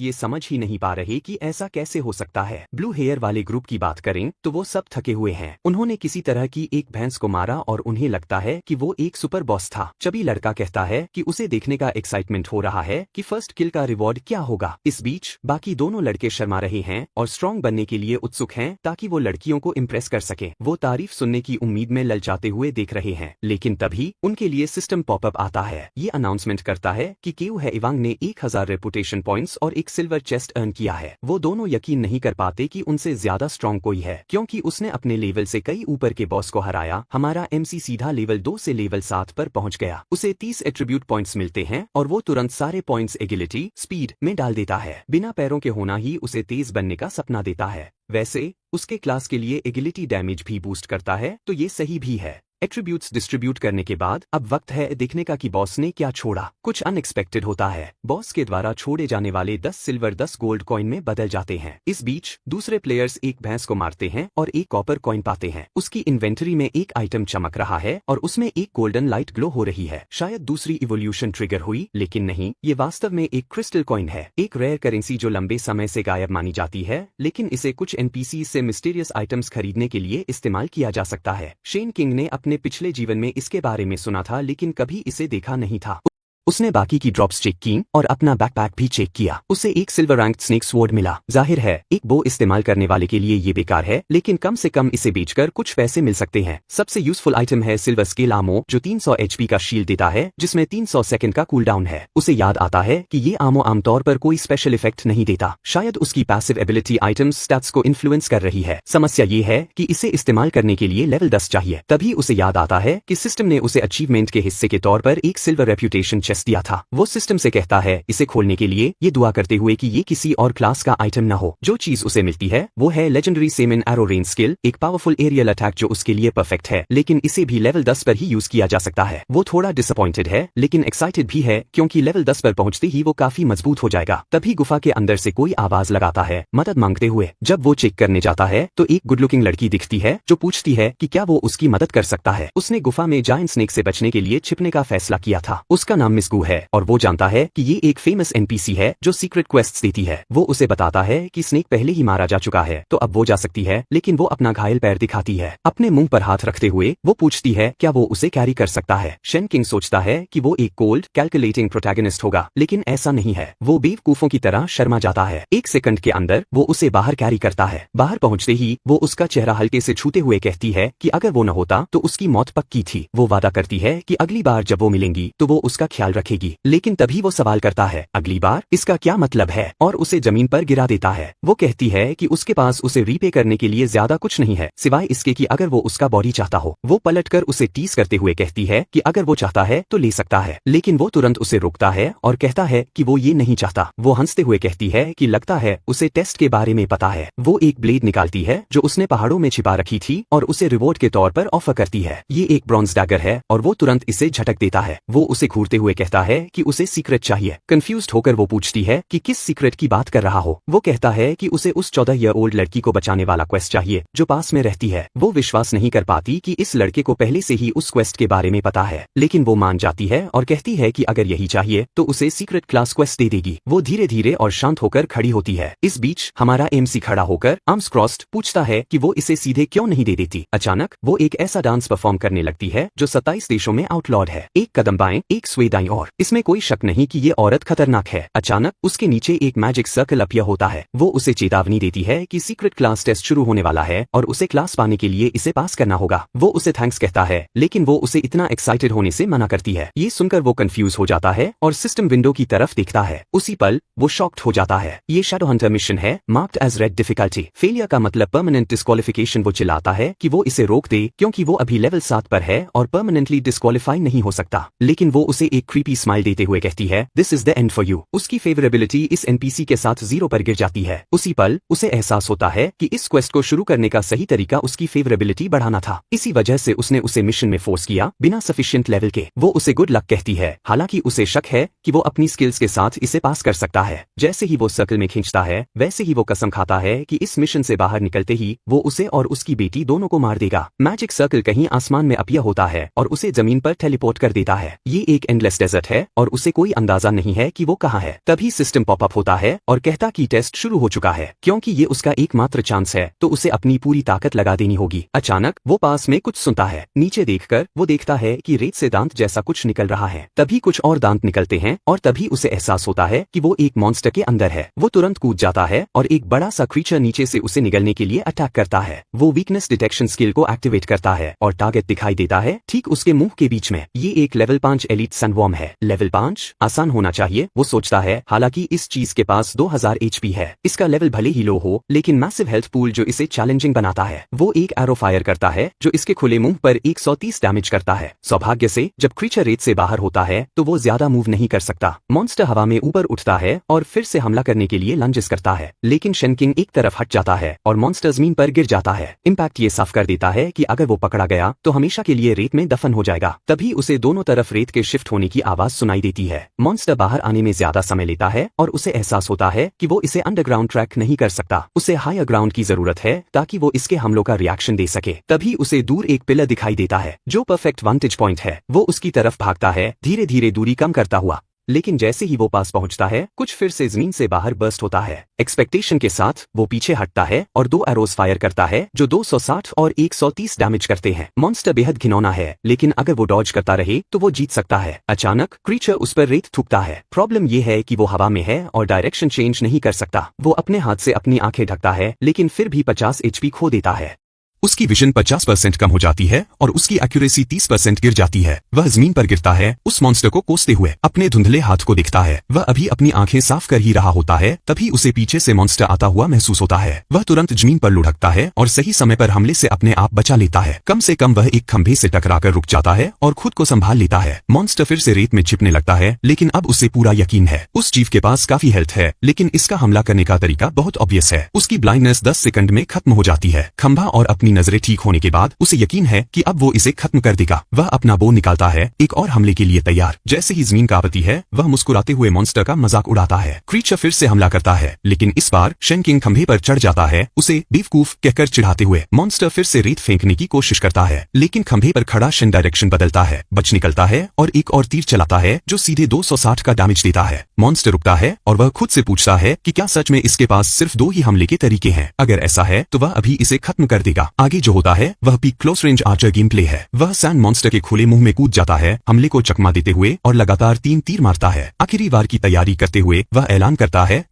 ये समझ ही नहीं पा रहे कि ऐसा कैसे हो सकता है। ब्लू हेयर वाले ग्रुप की बात करें तो वो सब थके हुए हैं। उन्होंने किसी तरह की एक भैंस को मारा और उन्हें लगता है कि वो एक सुपर बॉस था। चबी लड़का कहता है कि उसे देखने का एक्साइटमेंट हो रहा है कि फर्स्ट किल का रिवॉर्ड क्या होगा। इस बीच बाकी दोनों लड़के शर्मा रहे हैं और स्ट्रॉन्ग बनने के लिए उत्सुक हैं ताकि वो लड़कियों को इम्प्रेस कर सके। वो तारीफ सुनने की उम्मीद में ललचाते हुए देख रहे हैं, लेकिन तभी उनके लिए सिस्टम पॉपअप आता है। ये अनाउंसमेंट करता है कि केओ है इवांग ने 1000 रेपुटेशन पॉइंट्स और एक सिल्वर चेस्ट अर्न किया है। वो दोनों यकीन नहीं कर पाते कि उनसे ज्यादा स्ट्रॉन्ग कोई है, क्योंकि उसने अपने लेवल से कई ऊपर के बॉस को हराया। हमारा एमसी सीधा लेवल 2 से लेवल 7 पर पहुंच गया। उसे 30 एट्रीब्यूट पॉइंट्स मिलते हैं और वो तुरंत सारे पॉइंट्स एगिलिटी स्पीड में डाल देता है। बिना पैरों के होना ही उसे तेज बनने का सपना देता है। वैसे उसके क्लास के लिए एगिलिटी डैमेज भी बूस्ट करता है, तो ये सही भी है। एट्रीब्यूट्स डिस्ट्रीब्यूट करने के बाद अब वक्त है देखने का कि बॉस ने क्या छोड़ा। कुछ अनएक्सपेक्टेड होता है। बॉस के द्वारा छोड़े जाने वाले 10 सिल्वर 10 गोल्ड कॉइन में बदल जाते हैं। इस बीच दूसरे प्लेयर्स एक भैंस को मारते हैं और एक कॉपर कॉइन पाते हैं। उसकी इन्वेंटरी में एक आइटम चमक रहा है और उसमें एक गोल्डन लाइट ग्लो हो रही है। शायद दूसरी इवोल्यूशन ट्रिगर हुई, लेकिन नहीं, ये वास्तव में एक क्रिस्टल कॉइन है, एक रेयर करेंसी जो लंबे समय से गायब मानी जाती है, लेकिन इसे कुछ एनपीसी से मिस्टीरियस आइटम्स खरीदने के लिए इस्तेमाल किया जा सकता है। शेन किंग ने अपने पिछले जीवन में इसके बारे में सुना था, लेकिन कभी इसे देखा नहीं था। उसने बाकी की ड्रॉप्स चेक की और अपना बैकपैक भी चेक किया। उसे एक सिल्वर रैंक्ड स्नेक स्वॉर्ड मिला। जाहिर है एक बो इस्तेमाल करने वाले के लिए ये बेकार है, लेकिन कम से कम इसे बेचकर कुछ पैसे मिल सकते हैं। सबसे यूजफुल आइटम है सिल्वर स्केल आमो, जो 300 एचपी का शील्ड देता है, जिसमें 300 सेकंड का कूलडाउन है। उसे याद आता है कि ये आमो आमतौर पर कोई स्पेशल इफेक्ट नहीं देता। शायद उसकी पैसिव एबिलिटी आइटम्स स्टैट्स को इन्फ्लुएंस कर रही है। समस्या ये है कि इसे इस्तेमाल करने के लिए लेवल 10 चाहिए। तभी उसे याद आता है कि सिस्टम ने उसे अचीवमेंट के हिस्से के तौर पर एक सिल्वर रेप्यूटेशन चेस्ट दिया था। वो सिस्टम से कहता है इसे खोलने के लिए, ये दुआ करते हुए कि ये किसी और क्लास का आइटम न हो। जो चीज उसे मिलती है वो है legendary semen arrow range skill, एक पावरफुल एरियल अटैक जो उसके लिए परफेक्ट है, लेकिन इसे भी लेवल 10 पर ही यूज किया जा सकता है। वो थोड़ा डिसअपॉइंटेड है, लेकिन एक्साइटेड भी है, क्योंकि लेवल 10 पर पहुंचते ही वो काफी मजबूत हो जाएगा। तभी गुफा के अंदर से कोई आवाज लगाता है, मदद मांगते हुए। जब वो चेक करने जाता है तो एक गुड लुकिंग लड़की दिखती है जो पूछती है कि क्या वो उसकी मदद कर सकता है। उसने गुफा में जायंट स्नेक से बचने के लिए छिपने का फैसला किया था। उसका नाम मिस्कू है और वो जानता है कि ये एक फेमस एनपीसी है जो सीक्रेट क्वेस्ट्स देती है। वो उसे बताता है कि स्नेक पहले ही मारा जा चुका है, तो अब वो जा सकती है, लेकिन वो अपना घायल पैर दिखाती है। अपने मुंह पर हाथ रखते हुए वो पूछती है क्या वो उसे कैरी कर सकता है। शेन किंग सोचता है कि वो एक कोल्ड कैलकुलेटिंग प्रोटैगनिस्ट होगा, लेकिन ऐसा नहीं है। वो बेवकूफों की तरह शर्मा जाता है। एक सेकंड के अंदर वो उसे बाहर कैरी करता है। बाहर पहुंचते ही वो उसका चेहरा हल्के से छूते हुए कहती है कि अगर वो न होता तो उसकी मौत पक्की थी। वो वादा करती है कि अगली बार जब वो मिलेंगी तो वो उसका ख्याल रखेगी, लेकिन तभी वो सवाल करता है अगली बार इसका क्या मतलब है, और उसे जमीन पर गिरा देता है। वो कहती है कि उसके पास उसे रीपे करने के लिए ज्यादा कुछ नहीं है, सिवाय इसके कि अगर वो उसका बॉडी चाहता हो। वो पलटकर उसे टीज करते हुए कहती है कि अगर वो चाहता है तो ले सकता है, लेकिन वो तुरंत उसे रोकता है और कहता है कि वो ये नहीं चाहता। वो हंसते हुए कहती है कि लगता है उसे टेस्ट के बारे में पता है। वो एक ब्लेड निकालती है जो उसने पहाड़ों में छिपा रखी थी और उसे रिवॉर्ड के तौर पर ऑफर करती है। ये एक ब्रॉन्ज डैगर है और वो तुरंत इसे झटक देता है। वो उसे घूरते हुए कहता है कि उसे सीक्रेट चाहिए। कंफ्यूज्ड होकर वो पूछती है कि किस सीक्रेट की बात कर रहा हो। वो कहता है कि उसे उस 14 ईयर ओल्ड लड़की को बचाने वाला क्वेस्ट चाहिए जो पास में रहती है। वो विश्वास नहीं कर पाती कि इस लड़के को पहले से ही उस क्वेस्ट के बारे में पता है, लेकिन वो मान जाती है और कहती है कि अगर यही चाहिए तो उसे सीक्रेट क्लास क्वेस्ट दे देगी। वो धीरे धीरे और शांत होकर खड़ी होती है। इस बीच हमारा एमसी खड़ा होकर आर्म्स क्रॉस्ड पूछता है कि वो इसे सीधे क्यों नहीं दे देती। अचानक वो एक ऐसा डांस परफॉर्म करने लगती है जो 27 देशों में आउटलॉड है। एक कदम बाएं, एक स्वे दाईं और। इसमें कोई शक नहीं कि ये औरत खतरनाक है। अचानक उसके नीचे एक मैजिक सर्कल अपीयर होता है। वो उसे चेतावनी देती है कि सीक्रेट क्लास टेस्ट शुरू होने वाला है और उसे क्लास पाने के लिए इसे पास करना होगा। वो उसे थैंक्स कहता है, लेकिन वो उसे इतना एक्साइटेड होने से मना करती है। ये सुनकर वो कंफ्यूज हो जाता है और सिस्टम विंडो की तरफ देखता है। उसी पल वो शॉक्ड हो जाता है। ये शैडो हंटर मिशन है, marked as red difficulty. Failure का मतलब परमानेंट डिस्क्वालिफिकेशन। वो चिल्लाता है कि वो इसे रोक दे क्योंकि वो अभी लेवल 7 पर है और परमानेंटली डिस्क्वालीफाई नहीं हो सकता। लेकिन वो उसे एक क्रीपी स्माइल देते हुए कहती है, this is the end for you. उसकी फेवरेबिलिटी इस एनपीसी के साथ 0 पर गिर जाती है। उसी पल उसे एहसास होता है कि इस क्वेस्ट को शुरू करने का सही तरीका उसकी फेवरेबिलिटी बढ़ाना था। इसी वजह से उसने उसे मिशन में फोर्स किया बिना सफिशिएंट लेवल के। वो उसे गुड लक कहती है, हालांकि उसे शक है कि वो अपनी स्किल्स के साथ इसे पास कर सकता है। जैसे ही वो सर्कल में खींचता है वैसे ही वो कसम खाता है कि इस मिशन से बाहर निकलते ही वो उसे और उसकी बेटी दोनों को मार देगा। मैजिक सर्कल कहीं आसमान में अपीयर होता है और उसे जमीन पर टेलीपोर्ट कर देता है। ये एक एंडलेस डेजर्ट है और उसे कोई अंदाजा नहीं है कि वो कहाँ है। तभी सिस्टम पॉपअप होता है और कहता कि टेस्ट शुरू हो चुका है। क्योंकि ये उसका एकमात्र चांस है तो उसे अपनी पूरी ताकत लगा देनी होगी। अचानक वो पास में कुछ सुनता है। नीचे देखकर वो देखता है कि रेत से दांत जैसा कुछ निकल रहा है। तभी कुछ और दांत निकलते हैं और तभी उसे एहसास होता है कि वो एक मॉन्स्टर के अंदर है। वो तुरंत कूद जाता है और एक बड़ा सा क्रीचर नीचे से उसे निगलने के लिए अटैक करता है। वो वीकनेस डिटेक्शन स्किल को एक्टिवेट करता है और टारगेट दिखाई देता है ठीक उसके मुंह के बीच में। ये एक लेवल 5 एलीट सनवॉर्म है। लेवल 5 आसान होना चाहिए वो सोचता है, हालांकि इस चीज के पास 2000 HP है। इसका लेवल भले ही लो हो लेकिन मैसिव हेल्थ पूल जो इसे चैलेंजिंग बनाता है। वो एक एरो फायर करता है जो इसके खुले मुंह पर 130 डैमेज करता है। सौभाग्य से जब क्रीचर रेत से बाहर होता है तो वो ज्यादा मूव नहीं कर सकता। मॉन्स्टर हवा में ऊपर उठता है और फिर से हमला करने के लिए लंजेस करता है, लेकिन शेनकिंग एक तरफ हट जाता है और मॉन्स्टर जमीन पर गिर जाता है। इम्पैक्ट ये साफ कर देता है कि अगर वो पकड़ा गया तो हमेशा के लिए रेत में दफन हो जाएगा। तभी उसे दोनों तरफ रेत के शिफ्ट होने की आवाज सुनाई देती है। मॉन्स्टर बाहर आने में ज्यादा समय लेता है और उसे एहसास होता है कि वो इसे अंडरग्राउंड ट्रैक नहीं कर सकता। उसे हायर ग्राउंड की जरूरत है ताकि वो इसके हमलों का रिएक्शन दे सके। तभी उसे दूर एक पिलर दिखाई देता है जो परफेक्ट वांटेज पॉइंट है। वो उसकी तरफ भागता है, धीरे धीरे दूरी कम करता हुआ। लेकिन जैसे ही वो पास पहुंचता है कुछ फिर से जमीन से बाहर बर्स्ट होता है। एक्सपेक्टेशन के साथ वो पीछे हटता है और 2 एरोज फायर करता है जो 260 और 130 डैमेज करते हैं। मॉन्स्टर बेहद घिनौना है, लेकिन अगर वो डॉज करता रहे तो वो जीत सकता है। अचानक क्रीचर उस पर रेत थूकता है। प्रॉब्लम ये है कि वो हवा में है और डायरेक्शन चेंज नहीं कर सकता। वो अपने हाथ से अपनी आंखें ढकता है लेकिन फिर भी 50 HP खो देता है। उसकी विजन 50% कम हो जाती है और उसकी एक्यूरेसी 30% गिर जाती है। वह जमीन पर गिरता है, उस मॉन्स्टर को कोसते हुए अपने धुंधले हाथ को देखता है। वह अभी अपनी आंखें साफ कर ही रहा होता है, तभी उसे पीछे से मॉन्स्टर आता हुआ महसूस होता है। वह तुरंत जमीन पर लुढ़कता है और सही समय पर हमले से अपने आप बचा लेता है। कम से कम वह एक खंभे से टकराकर रुक जाता है और खुद को संभाल लेता है। मॉन्स्टर फिर से रेत में छिपने लगता है, लेकिन अब उसे पूरा यकीन है उस जीव के पास काफी हेल्थ है, लेकिन इसका हमला करने का तरीका बहुत ऑब्वियस है। उसकी ब्लाइंडनेस 10 सेकंड में खत्म हो जाती है। खंभा और अपनी नजरें ठीक होने के बाद उसे यकीन है कि अब वो इसे खत्म कर देगा। वह अपना बो निकालता है, एक और हमले के लिए तैयार। जैसे ही जमीन कांपती है वह मुस्कुराते हुए मॉन्स्टर का मजाक उड़ाता है। क्रीचर फिर से हमला करता है, लेकिन इस बार शेनकिंग खंभे पर चढ़ जाता है, उसे बेवकूफ कहकर चिढ़ाते हुए। मॉन्स्टर फिर से रेत फेंकने की कोशिश करता है, लेकिन खंभे पर खड़ा शेन डायरेक्शन बदलता है, बच निकलता है और एक और तीर चलाता है जो सीधे 260 का डैमेज देता है। मॉन्स्टर रुकता है और वह खुद से पूछता है कि क्या सच में इसके पास सिर्फ 2 ही हमले के तरीके हैं। अगर ऐसा है तो वह अभी इसे खत्म कर देगा। आगे जो होता है वह भी close range Archer game play है। वह सैंड मॉन्स्टर के खुले मुंह में कूद जाता है, हमले को चकमा देते हुए और लगातार 3 तीर मारता है। आखिरी वार की तैयारी करते हुए वह ऐलान करता है,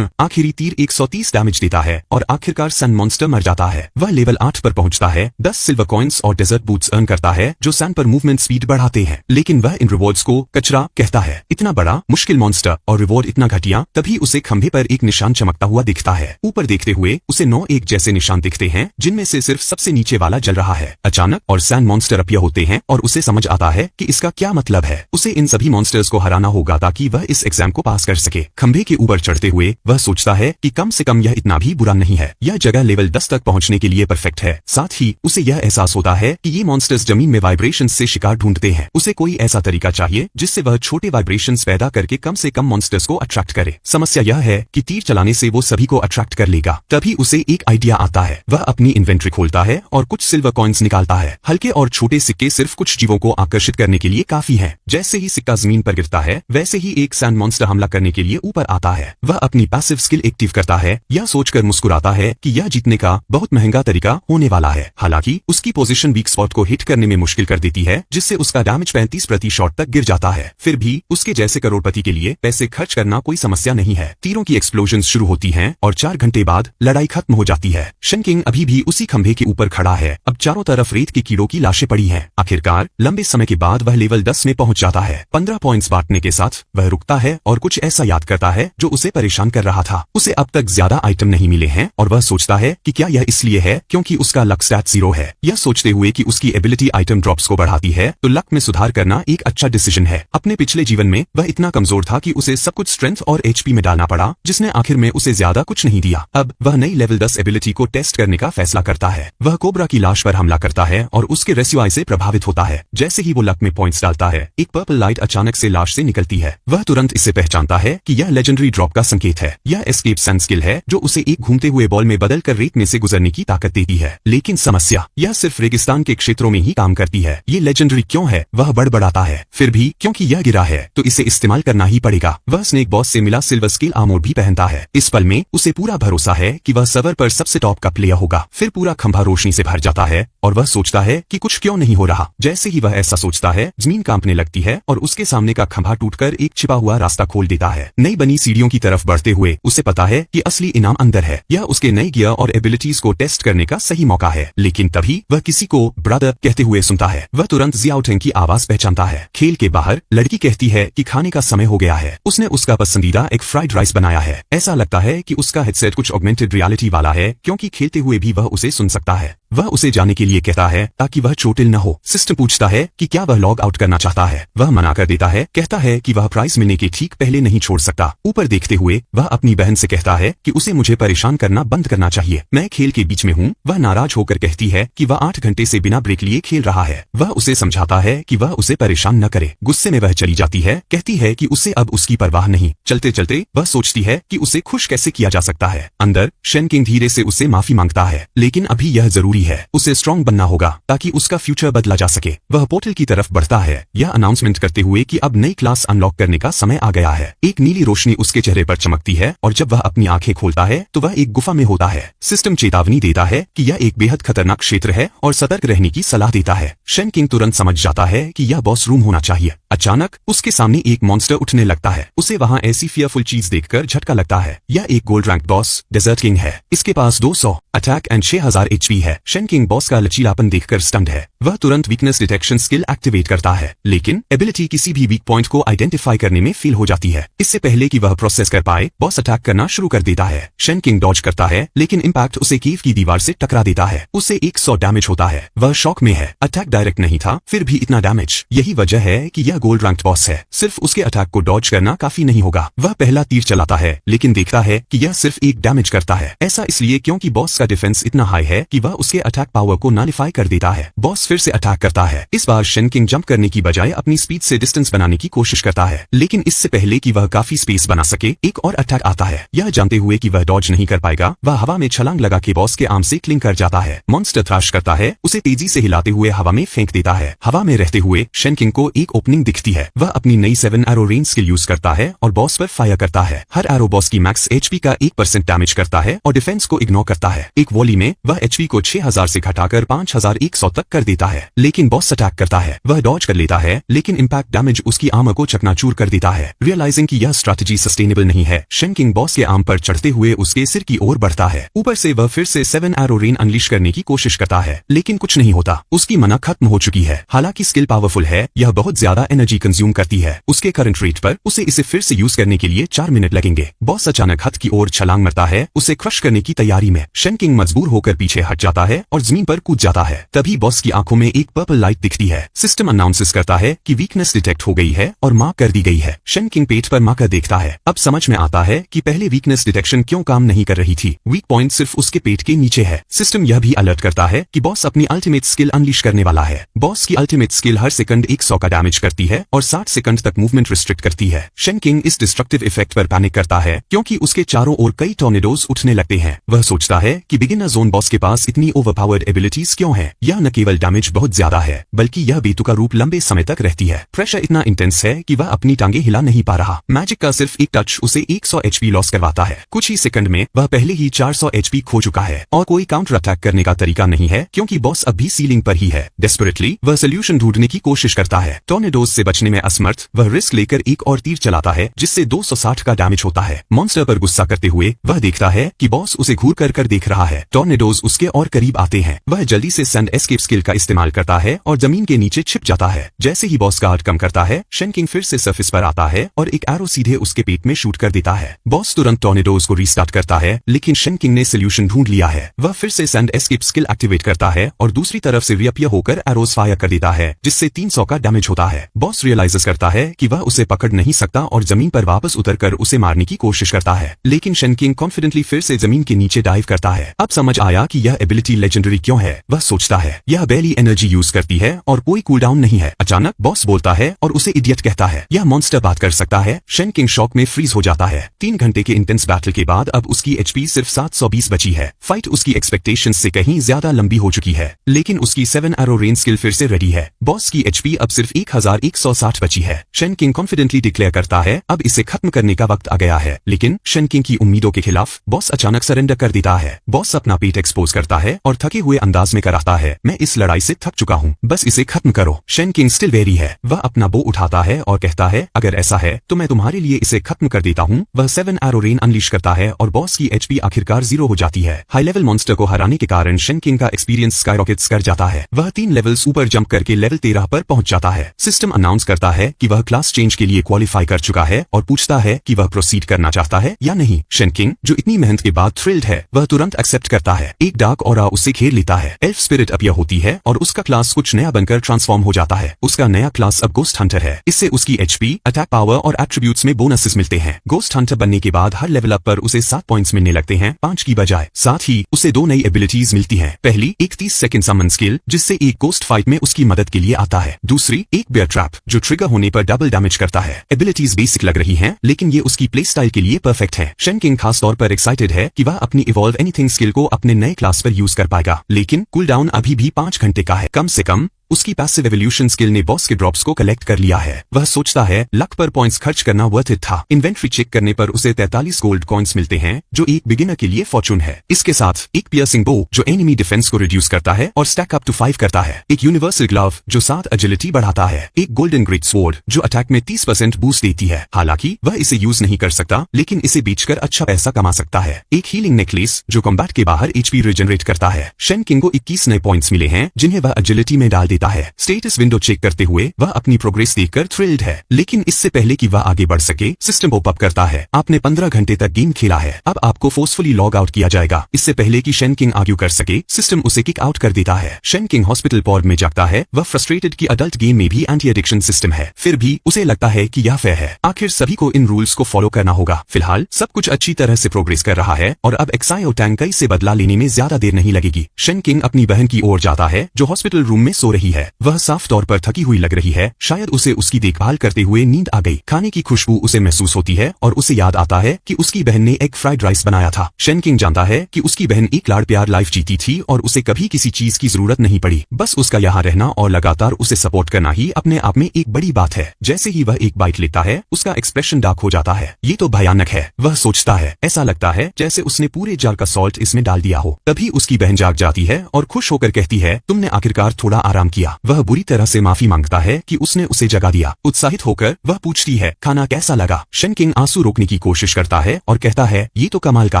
आखिरी तीर 130 डैमेज देता है और आखिरकार सैंड मॉन्स्टर मर जाता है। वह लेवल 8 पर पहुंचता है, 10 सिल्वर कॉइन्स और डेजर्ट बूट्स अर्न करता है जो सैंड पर मूवमेंट स्पीड बढ़ाते हैं, लेकिन वह इन रिवॉर्ड्स को कचरा कहता है। इतना बड़ा मुश्किल मॉन्स्टर और रिवॉर्ड इतना घटिया। तभी उसे खंभे पर एक निशान चमकता हुआ दिखता है। ऊपर देखते हुए उसे 9 एक जैसे निशान दिखते हैं, जिनमें से सिर्फ सबसे नीचे वाला जल रहा है। अचानक और सैंड मॉन्स्टर अपीयर होते हैं और उसे समझ आता है कि इसका क्या मतलब है। उसे इन सभी मॉन्स्टर्स को हराना होगा ताकि वह इस एग्जाम को पास कर सके। खंभे के ऊपर चढ़ते हुए वह सोचता है कि कम से कम यह इतना भी बुरा नहीं है। यह जगह लेवल 10 तक पहुंचने के लिए परफेक्ट है। साथ ही उसे यह एहसास होता है कि ये मॉन्स्टर्स जमीन में वाइब्रेशंस से शिकार ढूंढते हैं। उसे कोई ऐसा तरीका चाहिए जिससे वह छोटे वाइब्रेशंस पैदा करके कम से कम मॉन्स्टर्स को अट्रैक्ट करे। समस्या यह है कि तीर चलाने से वो सभी को अट्रैक्ट कर लेगा। तभी उसे एक आइडिया आता है। वह अपनी इन्वेंट्री खोलता है और कुछ सिल्वर कॉइन्स निकालता है। हल्के और छोटे सिक्के सिर्फ कुछ जीवों को आकर्षित करने के लिए काफी हैं। जैसे ही सिक्का जमीन पर गिरता है वैसे ही एक सैंड मॉन्स्टर हमला करने के लिए ऊपर आता है। वह अपनी पैसिव स्किल एक्टिव करता है, यह सोचकर मुस्कुराता है कि यह जीतने का बहुत महंगा तरीका होने वाला है। हालांकि उसकी पोजीशन वीक स्पॉट को हिट करने में मुश्किल कर देती है, जिससे उसका डैमेज 35% तक गिर जाता है। फिर भी उसके जैसे करोड़पति के लिए पैसे खर्च करना कोई समस्या नहीं है। तीरों की एक्सप्लोजन शुरू होती हैं और 4 घंटे बाद लड़ाई खत्म हो जाती है। शन किंग अभी भी उसी खंभे के ऊपर खड़ा है। अब चारों तरफ रेत के कीड़ों की लाशें पड़ी हैं। आखिरकार लंबे समय के बाद वह लेवल 10 में पहुंच जाता है। 15 पॉइंट्स बांटने के साथ वह रुकता है और कुछ ऐसा याद करता है जो उसे परेशान कर रहा था। उसे अब तक ज्यादा आइटम नहीं मिले हैं और वह सोचता है कि क्या यह इसलिए है क्योंकि उसका लक स्टैट 0 है। यह सोचते हुए कि उसकी एबिलिटी आइटम ड्रॉप्स को बढ़ाती है तो लक में सुधार करना एक अच्छा डिसीजन है। अपने पिछले जीवन में वह इतना कमजोर था कि उसे सब कुछ स्ट्रेंथ और एचपी में डालना पड़ा, जिसने आखिर में उसे ज्यादा कुछ नहीं दिया। अब वह नई लेवल 10 एबिलिटी को टेस्ट करने का फैसला करता है। वह कोबरा की लाश पर हमला करता है और उसके रेस्यूआई से प्रभावित होता है। जैसे ही वो लक में पॉइंट्स डालता है एक पर्पल लाइट अचानक से लाश से निकलती है। वह तुरंत इसे पहचानता है कि यह लेजेंडरी ड्रॉप का संकेत है। यह एस्केप सेंस स्किल है जो उसे एक घूमते हुए बॉल में बदलकर रेत में से गुजरने की ताकत देती है। लेकिन समस्या, यह सिर्फ रेगिस्तान के क्षेत्रों में ही काम करती है। ये लेजेंडरी क्यों है वह बड़बड़ाता है। फिर भी क्योंकि यह गिरा है तो इसे इस्तेमाल करना ही पड़ेगा। वह स्नेक बॉस से मिला सिल्वर स्किल आर्मर भी पहनता है। इस पल में उसे पूरा भरोसा है कि वह सर्वर पर सबसे टॉप का प्लेयर होगा। फिर पूरा खंभा रोशनी से भर जाता है और वह सोचता है कि कुछ क्यों नहीं हो रहा। जैसे ही वह ऐसा सोचता है जमीन कांपने लगती है और उसके सामने का खंभा टूटकर एक छिपा हुआ रास्ता खोल देता है। नई बनी सीढ़ियों की तरफ बढ़ते हुए उसे पता है कि असली इनाम अंदर है। यह उसके नए गियर और एबिलिटीज को टेस्ट करने का सही मौका है। लेकिन तभी वह किसी को ब्रदर कहते हुए सुनता है। वह तुरंत जियाओटेंग की आवाज पहचानता है। खेल के बाहर लड़की कहती है कि खाने का समय हो गया है। उसने उसका पसंदीदा एक फ्राइड राइस बनाया है। ऐसा लगता है कि उसका हेडसेट कुछ ऑगमेंटेड रियलिटी वाला है क्योंकि खेलते हुए भी वह उसे सुन सकता है। वह उसे जाने के लिए कहता है ताकि वह चोटिल न हो। सिस्टम पूछता है कि क्या वह लॉग आउट करना चाहता है। वह मना कर देता है, कहता है कि वह प्राइस मिलने के ठीक पहले नहीं छोड़ सकता। ऊपर देखते हुए वह अपनी बहन से कहता है कि उसे मुझे परेशान करना बंद करना चाहिए, मैं खेल के बीच में हूँ। वह नाराज होकर कहती है कि वह 8 घंटे से बिना ब्रेक लिए खेल रहा है। वह उसे समझाता है कि वह उसे परेशान न करे। गुस्से में वह चली जाती है, कहती है कि उसे अब उसकी परवाह नहीं। चलते चलते वह सोचती है कि उसे खुश कैसे किया जा सकता है। अंदर शन किंग धीरे से उससे माफी मांगता है, लेकिन अभी यह जरूरी है, उसे स्ट्रॉन्ग बनना होगा ताकि उसका फ्यूचर बदला जा सके। वह पोर्टल की तरफ बढ़ता है, यह अनाउंसमेंट करते हुए कि अब नई क्लास अनलॉक करने का समय आ गया है। एक नीली रोशनी उसके चेहरे पर चमकती है और जब वह अपनी आंखें खोलता है तो वह एक गुफा में होता है। सिस्टम चेतावनी देता है कि यह एक बेहद खतरनाक क्षेत्र है और सतर्क रहने की सलाह देता है। शन किंग तुरंत समझ जाता है कि यह बॉस रूम होना चाहिए। अचानक उसके सामने एक मॉन्स्टर उठने लगता है। उसे वहां ऐसी फियरफुल चीज देखकर झटका लगता है। यह एक gold rank boss desert king है। इसके पास 200 अटैक एंड 6000 एचपी है। शन किंग बॉस का लचीलापन देखकर स्टन्ड है। वह तुरंत वीकनेस डिटेक्शन स्किल एक्टिवेट करता है, लेकिन एबिलिटी किसी भी वीक पॉइंट को आइडेंटिफाई करने में फेल हो जाती है। इससे पहले कि वह प्रोसेस कर पाए बॉस अटैक करना शुरू कर देता है। शन किंग डॉज करता है, लेकिन इम्पैक्ट उसे कीव की दीवार से टकरा देता है। उसे 100 डैमेज होता है। वह शॉक में है। अटैक डायरेक्ट नहीं था, फिर भी इतना डैमेज। यही वजह है कि यह गोल्ड रैंक्ड बॉस है। सिर्फ उसके अटैक को डॉज करना काफी नहीं होगा। वह पहला तीर चलाता है, लेकिन देखता है कि यह सिर्फ 1 डैमेज करता है। ऐसा इसलिए क्योंकि बॉस का डिफेंस इतना हाई है कि वह उसके अटैक पावर को नलिफाई कर देता है। बॉस फिर से अटैक करता है। इस बार शन किंग जंप करने की बजाय अपनी स्पीड से डिस्टेंस बनाने की कोशिश करता है, लेकिन इससे पहले कि वह काफी स्पेस बना सके एक और अटैक आता है। यह जानते हुए कि वह डॉज नहीं कर पाएगा, वह हवा में छलांग लगा के बॉस के आर्म से क्लिंग कर जाता है। मॉन्स्टर थ्रैश करता है, उसे तेजी से हिलाते हुए हवा में फेंक देता है। हवा में रहते हुए शन किंग को एक ओपनिंग दिखती है। वह अपनी नई 7 एरो रेंज स्किल यूज करता है और बॉस पर फायर करता है। हर एरो बॉस की मैक्स एचपी का 1% डैमेज करता है और डिफेंस को इग्नोर करता है। एक वॉली में वह एचपी को 6000 से घटाकर 5100 तक कर देता है, लेकिन बॉस अटैक करता है। वह डॉज कर लेता है, लेकिन इम्पैक्ट डैमेज उसकी आर्मर को चकनाचूर कर देता है। रियलाइजिंग कि यह स्ट्रैटेजी सस्टेनेबल नहीं है, शन किंग बॉस के आर्म पर चढ़ते हुए उसके सिर की ओर बढ़ता है। ऊपर से वह फिर से 7 एरो रेन अनलीश करने की कोशिश करता है, लेकिन कुछ नहीं होता। उसकी मना खत्म हो चुकी है। हालांकि स्किल पावरफुल है, यह बहुत ज्यादा एनर्जी कंज्यूम करती है। उसके करंट रेट पर उसे इसे फिर से यूज करने के लिए 4 मिनट लगेंगे। बॉस अचानक हद की ओर छलांग मारता है, उसे क्रश करने की तैयारी में। शन किंग मजबूर होकर पीछे हट जाता है और जमीन पर कूद जाता है। तभी बॉस की आंखों में एक पर्पल लाइट दिखती है। सिस्टम अनाउंसेस करता है कि वीकनेस डिटेक्ट हो गई है और मार्क कर दी गई है। शन किंग पेट पर मार्कर देखता है। अब समझ में आता है कि पहले वीकनेस डिटेक्शन क्यों काम नहीं कर रही थी। वीक पॉइंट सिर्फ उसके पेट के नीचे है। सिस्टम यह भी अलर्ट करता है कि बॉस अपनी अल्टीमेट स्किल अनलीश करने वाला है। बॉस की अल्टीमेट स्किल हर सेकंड 100 का डैमेज करती है और 60 सेकंड तक मूवमेंट रिस्ट्रिक्ट करती है। शन किंग इस डिस्ट्रक्टिव इफेक्ट पर पैनिक करता है क्योंकि उसके चारों ओर कई टॉर्नेडोज उठने लगते हैं। वह सोचता है कि बिगिनर जोन बॉस के पास इतनी ओवरपावर्ड एबिलिटीज क्यों है? यह न केवल डैमेज बहुत ज्यादा है बल्कि यह बेतुका रूप लंबे समय तक रहती है। प्रेशर इतना इंटेंस है कि वह अपनी टांगे हिला नहीं पा रहा। मैजिक का सिर्फ एक टच उसे 100 HP लॉस करवाता है। कुछ ही सेकंड में वह पहले ही 400 HP खो चुका है और कोई काउंटर अटैक करने का तरीका नहीं है क्योंकि बॉस अब भी सीलिंग पर ही है। डेस्परेटली वह सोल्यूशन ढूंढने की कोशिश करता है। टॉर्नेडोज से बचने में असमर्थ वह रिस्क लेकर एक और तीर चलाता है जिससे 260 का डैमेज होता है। मॉन्स्टर पर गुस्सा करते हुए वह देखता है कि बॉस उसे घूर कर देख रहा है। टॉर्नेडोज उसके और करीब आते हैं। वह जल्दी से सैंड एस्केप स्किल का इस्तेमाल करता है और जमीन के नीचे छिप जाता है। जैसे ही बॉस गार्ड कम करता है, शन किंग फिर से सरफेस पर आता है और एक एरो सीधे उसके पेट में शूट कर देता है। बॉस तुरंत टॉर्नेडोज को रीस्टार्ट करता है लेकिन शन किंग ने सोल्यूशन ढूंढ लिया है। वह फिर से सैंड एस्केप स्किल एक्टिवेट करता है और दूसरी तरफ से रिअपियर होकर एरोज फायर कर देता है जिससे 300 का डैमेज होता है। बॉस रियलाइज करता है कि वह उसे पकड़ नहीं सकता और जमीन पर वापस उतरकर उसे मारने की कोशिश करता है लेकिन शन किंग कॉन्फिडेंटली फिर से जमीन के नीचे डाइव करता है। अब समझ आया कि यह एबिलिटी लेजेंडरी क्यों है। वह सोचता है यह बैली एनर्जी यूज करती है और कोई कूलडाउन नहीं है। अचानक बॉस बोलता है और उसे इडियट कहता है। यह मॉन्स्टर बात कर सकता है। शन किंग शॉक में फ्रीज हो जाता है। 3 घंटे के इंटेंस बैटल के बाद अब उसकी एचपी सिर्फ 720 बची है। फाइट उसकी एक्सपेक्टेशंस से कहीं ज्यादा लंबी हो चुकी है लेकिन उसकी 7 एरो रेंज स्किल फिर से रेडी है। बॉस की एचपी अब सिर्फ 1160 बची है। शन किंग कॉन्फिडेंटली डिक्लेयर करता है अब इसे खत्म करने का वक्त आ गया है लेकिन शन किंग की उम्मीदों के खिलाफ बॉस अचानक सरेंडर कर देता है। बॉस अपना पेट एक्सपोज करता है और थके हुए अंदाज में कराता है, मैं इस लड़ाई से थक चुका हूँ, बस इसे खत्म करो। शन किंग स्टिल वेरी है। वह अपना बो उठाता है और कहता है अगर ऐसा है तो मैं तुम्हारे लिए इसे खत्म कर देता हूँ। वह 7 एरो रेन अनलीश करता है और बॉस की एचपी आखिरकार 0 हो जाती है। हाई लेवल मॉन्स्टर को हराने के कारण शन किंग का एक्सपीरियंस स्काईरॉकेट्स कर जाता है। वह 3 लेवल्स ऊपर जंप करके लेवल 13 पर पहुंच जाता है। सिस्टम अनाउंस करता है कि वह क्लास चेंज के लिए क्वालिफाई कर चुका है और पूछता है कि वह प्रोसीड करना चाहता है या नहीं। शन किंग जो इतनी मेहनत के बाद थ्रिल्ड है वह तुरंत एक्सेप्ट करता है। एक डार्क ऑरा उसे घेर लेता है। एल्फ स्पिरिट अपीयर होती है और उसका क्लास कुछ नया बनकर ट्रांसफॉर्म हो जाता है। उसका नया क्लास अब गोस्ट हंटर है। इससे उसकी एचपी, अटैक पावर और एट्रीब्यूट्स में बोनसेस मिलते हैं। गोस्ट हंटर बनने के बाद हर लेवल अप पर उसे 7 पॉइंट्स मिलने लगते हैं 5 की बजाय। साथ ही उसे 2 नई एबिलिटीज मिलती हैं। पहली एक 30 सेकंड समन स्किल जिससे एक गोस्ट फाइट में उसकी मदद के लिए आता है। दूसरी एक बेयर ट्रैप जो ट्रिगर होने पर डबल डैमेज करता है। एबिलिटीज बेसिक लग रही हैं लेकिन ये उसकी प्ले स्टाइल के लिए परफेक्ट है। शन किंग खास तौर पर एक्साइटेड है कि वह अपनी इवॉल्व एनीथिंग स्किल को अपने नए क्लास पर यूज कर पाएगा लेकिन कूल डाउन अभी भी 5 घंटे का है। कम से कम उसकी पैसिव एवोल्यूशन स्किल ने बॉस के ड्रॉप्स को कलेक्ट कर लिया है। वह सोचता है लक पर पॉइंट्स खर्च करना वर्थ इट था। इन्वेंट्री चेक करने पर उसे 43 गोल्ड कॉइन्स मिलते हैं जो एक बिगिनर के लिए फॉर्चून है। इसके साथ एक पियर्सिंग बो जो एनिमी डिफेंस को रिड्यूस करता है और स्टैक अप टू 5 करता है। एक यूनिवर्सल ग्लव जो 7 एजिलिटी बढ़ाता है। एक गोल्डन ग्रेट स्वॉर्ड जो अटैक में 30% बूस्ट देती है। हालांकि वह इसे यूज नहीं कर सकता लेकिन इसे बेचकर अच्छा पैसा कमा सकता है। एक हीलिंग नेकलेस जो कॉम्बैट के बाहर एचपी रिजनरेट करता है। शन किंग को 21 नए पॉइंट्स मिले हैं जिन्हें वह एजिलिटी में डाल देता है। स्टेटस विंडो चेक करते हुए वह अपनी प्रोग्रेस देखकर थ्रिल्ड है लेकिन इससे पहले कि वह आगे बढ़ सके सिस्टम पॉप अप करता है। आपने 15 घंटे तक गेम खेला है, अब आपको फोर्सफुली लॉग आउट किया जाएगा। इससे पहले कि शन किंग आर्ग्यू कर सके सिस्टम उसे किक आउट कर देता है। शन किंग हॉस्पिटल पॉड में जागता है। वह फ्रस्ट्रेटेड कि अडल्ट गेम में भी एंटी एडिक्शन सिस्टम है फिर भी उसे लगता है कि यह फेयर है। आखिर सभी को इन रूल्स को फॉलो करना होगा। फिलहाल सब कुछ अच्छी तरह से प्रोग्रेस कर रहा है और अब एक्साइओ टैंकई से बदला लेने में ज्यादा देर नहीं लगेगी। शन किंग अपनी बहन की ओर जाता है जो हॉस्पिटल रूम में सो रही है। वह साफ तौर पर थकी हुई लग रही है, शायद उसे उसकी देखभाल करते हुए नींद आ गई। खाने की खुशबू उसे महसूस होती है और उसे याद आता है कि उसकी बहन ने एक फ्राइड राइस बनाया था। शन किंग जानता है कि उसकी बहन एक लाड़ प्यार लाइफ जीती थी और उसे कभी किसी चीज की जरूरत नहीं पड़ी। बस उसका यहाँ रहना और लगातार उसे सपोर्ट करना ही अपने आप में एक बड़ी बात है। जैसे ही वह एक बाइट लेता है उसका एक्सप्रेशन डार्क हो जाता है। ये तो भयानक है, वह सोचता है। ऐसा लगता है जैसे उसने पूरे जार का सॉल्ट इसमें डाल दिया हो। तभी उसकी बहन जाग जाती है और खुश होकर कहती है तुमने आखिरकार थोड़ा आराम किया। वह बुरी तरह से माफी मांगता है कि उसने उसे जगा दिया। उत्साहित होकर वह पूछती है खाना कैसा लगा। शन किंग आंसू रोकने की कोशिश करता है और कहता है ये तो कमाल का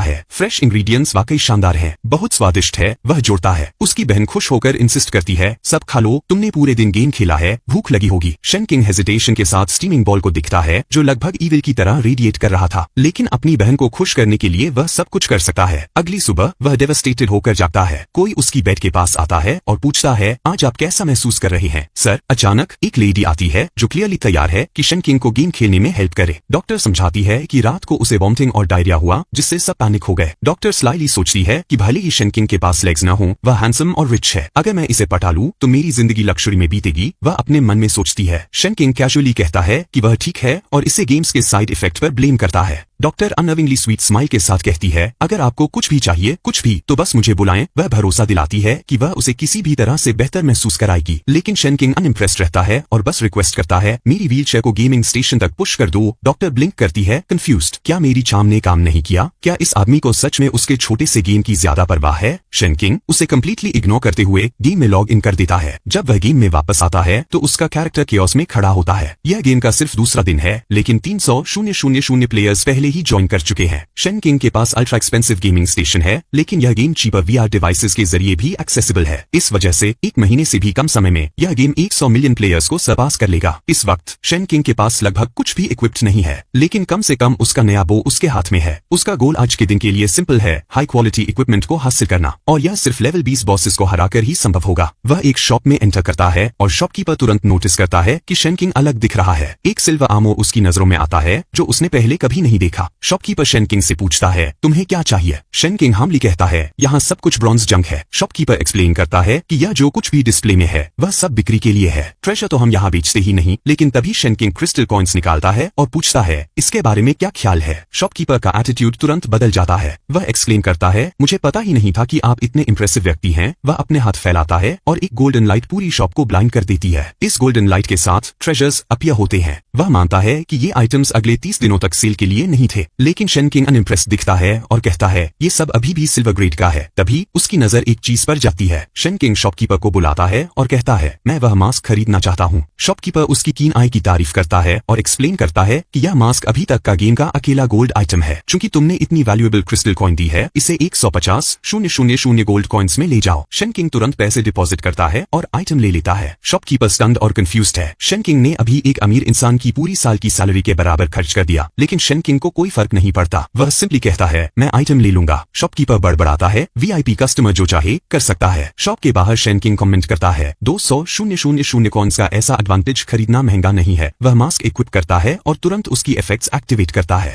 है, फ्रेश इंग्रेडिएंट्स वाकई शानदार हैं, बहुत स्वादिष्ट है। वह जोड़ता है। उसकी बहन खुश होकर इंसिस्ट करती है सब खा लो, तुमने पूरे दिन गेम खेला है, भूख लगी होगी। शन किंग हेजिटेशन के साथ स्टीमिंग बॉल को दिखता है जो लगभग ईविल की तरह रेडिएट कर रहा था लेकिन अपनी बहन को खुश करने के लिए वह सब कुछ कर सकता है। अगली सुबह वह डेवस्टेटेड होकर जागता है। कोई उसकी बेड के पास आता है और पूछता है आज आप कैसा महसूस कर रहे हैं सर। अचानक एक लेडी आती है जो क्लियरली तैयार है कि शन किंग को गेम खेलने में हेल्प करे। डॉक्टर समझाती है कि रात को उसे वॉमिटिंग और डायरिया हुआ जिससे सब पैनिक हो गए। डॉक्टर स्लाइली सोचती है कि भले ही शन किंग के पास लेग्स न हो, वह हैंडसम और रिच है, अगर मैं इसे पटा लूं तो मेरी जिंदगी लग्जरी में बीतेगी। वह अपने मन में सोचती है। शन किंग कैजुअली कहता है कि वह ठीक है और इसे गेम्स के साइड इफेक्ट पर ब्लेम करता है। डॉक्टर अनलविंगली स्वीट स्माइल के साथ कहती है, अगर आपको कुछ भी चाहिए, कुछ भी, तो बस मुझे बुलाएं। वह भरोसा दिलाती है कि वह उसे किसी भी तरह से बेहतर महसूस कराएगी। लेकिन शेनकिंग अनइम्प्रेस्ड रहता है और बस रिक्वेस्ट करता है, मेरी व्हीलचेयर को गेमिंग स्टेशन तक पुश कर दो। डॉक्टर ब्लिंक करती है, कंफ्यूज्ड। क्या मेरी चार्म ने काम नहीं किया? क्या इस आदमी को सच में उसके छोटे से गेम की ज्यादा परवाह है? शेनकिंग उसे कंप्लीटली इग्नोर करते हुए गेम में लॉग इन कर देता है। जब वह गेम में वापस आता है तो उसका कैरेक्टर केओस में खड़ा होता है। यह गेम का सिर्फ दूसरा दिन है, लेकिन 300,000 प्लेयर्स पहले ही ज्वाइन कर चुके हैं। शेनकिंग के पास अल्ट्रा एक्सपेंसिव गेमिंग स्टेशन है, लेकिन यह गेम चीपर VR डिवाइसेस के जरिए भी एक्सेसिबल है। इस वजह से एक महीने से भी कम समय में यह गेम 100 मिलियन प्लेयर्स को सरपास कर लेगा। इस वक्त शेनकिंग के पास लगभग कुछ भी इक्विप्ड नहीं है, लेकिन कम से कम उसका नया बो उसके हाथ में है। उसका गोल आज के दिन के लिए सिंपल है, हाई क्वालिटी इक्विपमेंट को हासिल करना, और यह सिर्फ लेवल 20 बॉसेस को हराकर ही संभव होगा। वह एक शॉप में एंटर करता है और शॉपकीपर तुरंत नोटिस करता है कि शेनकिंग अलग दिख रहा है। एक सिल्वर आर्मर उसकी नजरों में आता है जो उसने पहले कभी नहीं देखा। शॉपकीपर शेनकिंग से पूछता है, तुम्हें क्या चाहिए? शेनकिंग हामली कहता है, यहाँ सब कुछ ब्रॉन्ज जंक है। शॉपकीपर एक्सप्लेन करता है कि यह जो कुछ भी डिस्प्ले में है वह सब बिक्री के लिए है। ट्रेजर तो हम यहाँ बेचते ही नहीं। लेकिन तभी शेनकिंग क्रिस्टल कॉइन्स निकालता है और पूछता है, इसके बारे में क्या ख्याल है? शॉपकीपर का एटीट्यूड तुरंत बदल जाता है। वह एक्सप्लेन करता है, मुझे पता ही नहीं था कि आप इतने इंप्रेसिव व्यक्ति हैं। वह अपने हाथ फैलाता है और एक गोल्डन लाइट पूरी शॉप को ब्लाइंड कर देती है। इस गोल्डन लाइट के साथ ट्रेजर्स अपीयर होते हैं। वह मानता है कि ये आइटम्स अगले 30 दिनों तक सेल के लिए नहीं थे। लेकिन शेनकिंग अनइम्प्रेस्ड दिखता है और कहता है, ये सब अभी भी सिल्वर ग्रेड का है। तभी उसकी नजर एक चीज पर जाती है। शेनकिंग शॉपकीपर को बुलाता है और कहता है, मैं वह मास्क खरीदना चाहता हूँ। शॉपकीपर उसकी कीन आई की तारीफ करता है और एक्सप्लेन करता है कि यह मास्क अभी तक का गेम का अकेला गोल्ड आइटम है। चूंकि तुमने इतनी वैल्यूएबल क्रिस्टल कॉइन दी है, इसे 150,000 गोल्ड कॉइन्स में ले जाओ। शेनकिंग तुरंत पैसे डिपॉजिट करता है और आइटम ले लेता है। शॉपकीपर स्टन्ड और कंफ्यूज्ड है। शेनकिंग ने अभी एक अमीर इंसान की पूरी साल की सैलरी के बराबर खर्च कर दिया, लेकिन शेनकिंग को कोई फर्क नहीं पड़ता। वह सिंपली कहता है, मैं आइटम ले लूंगा। शॉपकीपर बड़बड़ाता है, VIP कस्टमर जो चाहे कर सकता है। शॉप के बाहर शेनकिंग कमेंट करता है, 200,000 कॉइन्स का ऐसा एडवांटेज खरीदना महंगा नहीं है। वह मास्क इक्विप करता है और तुरंत उसकी इफेक्ट्स एक्टिवेट करता है।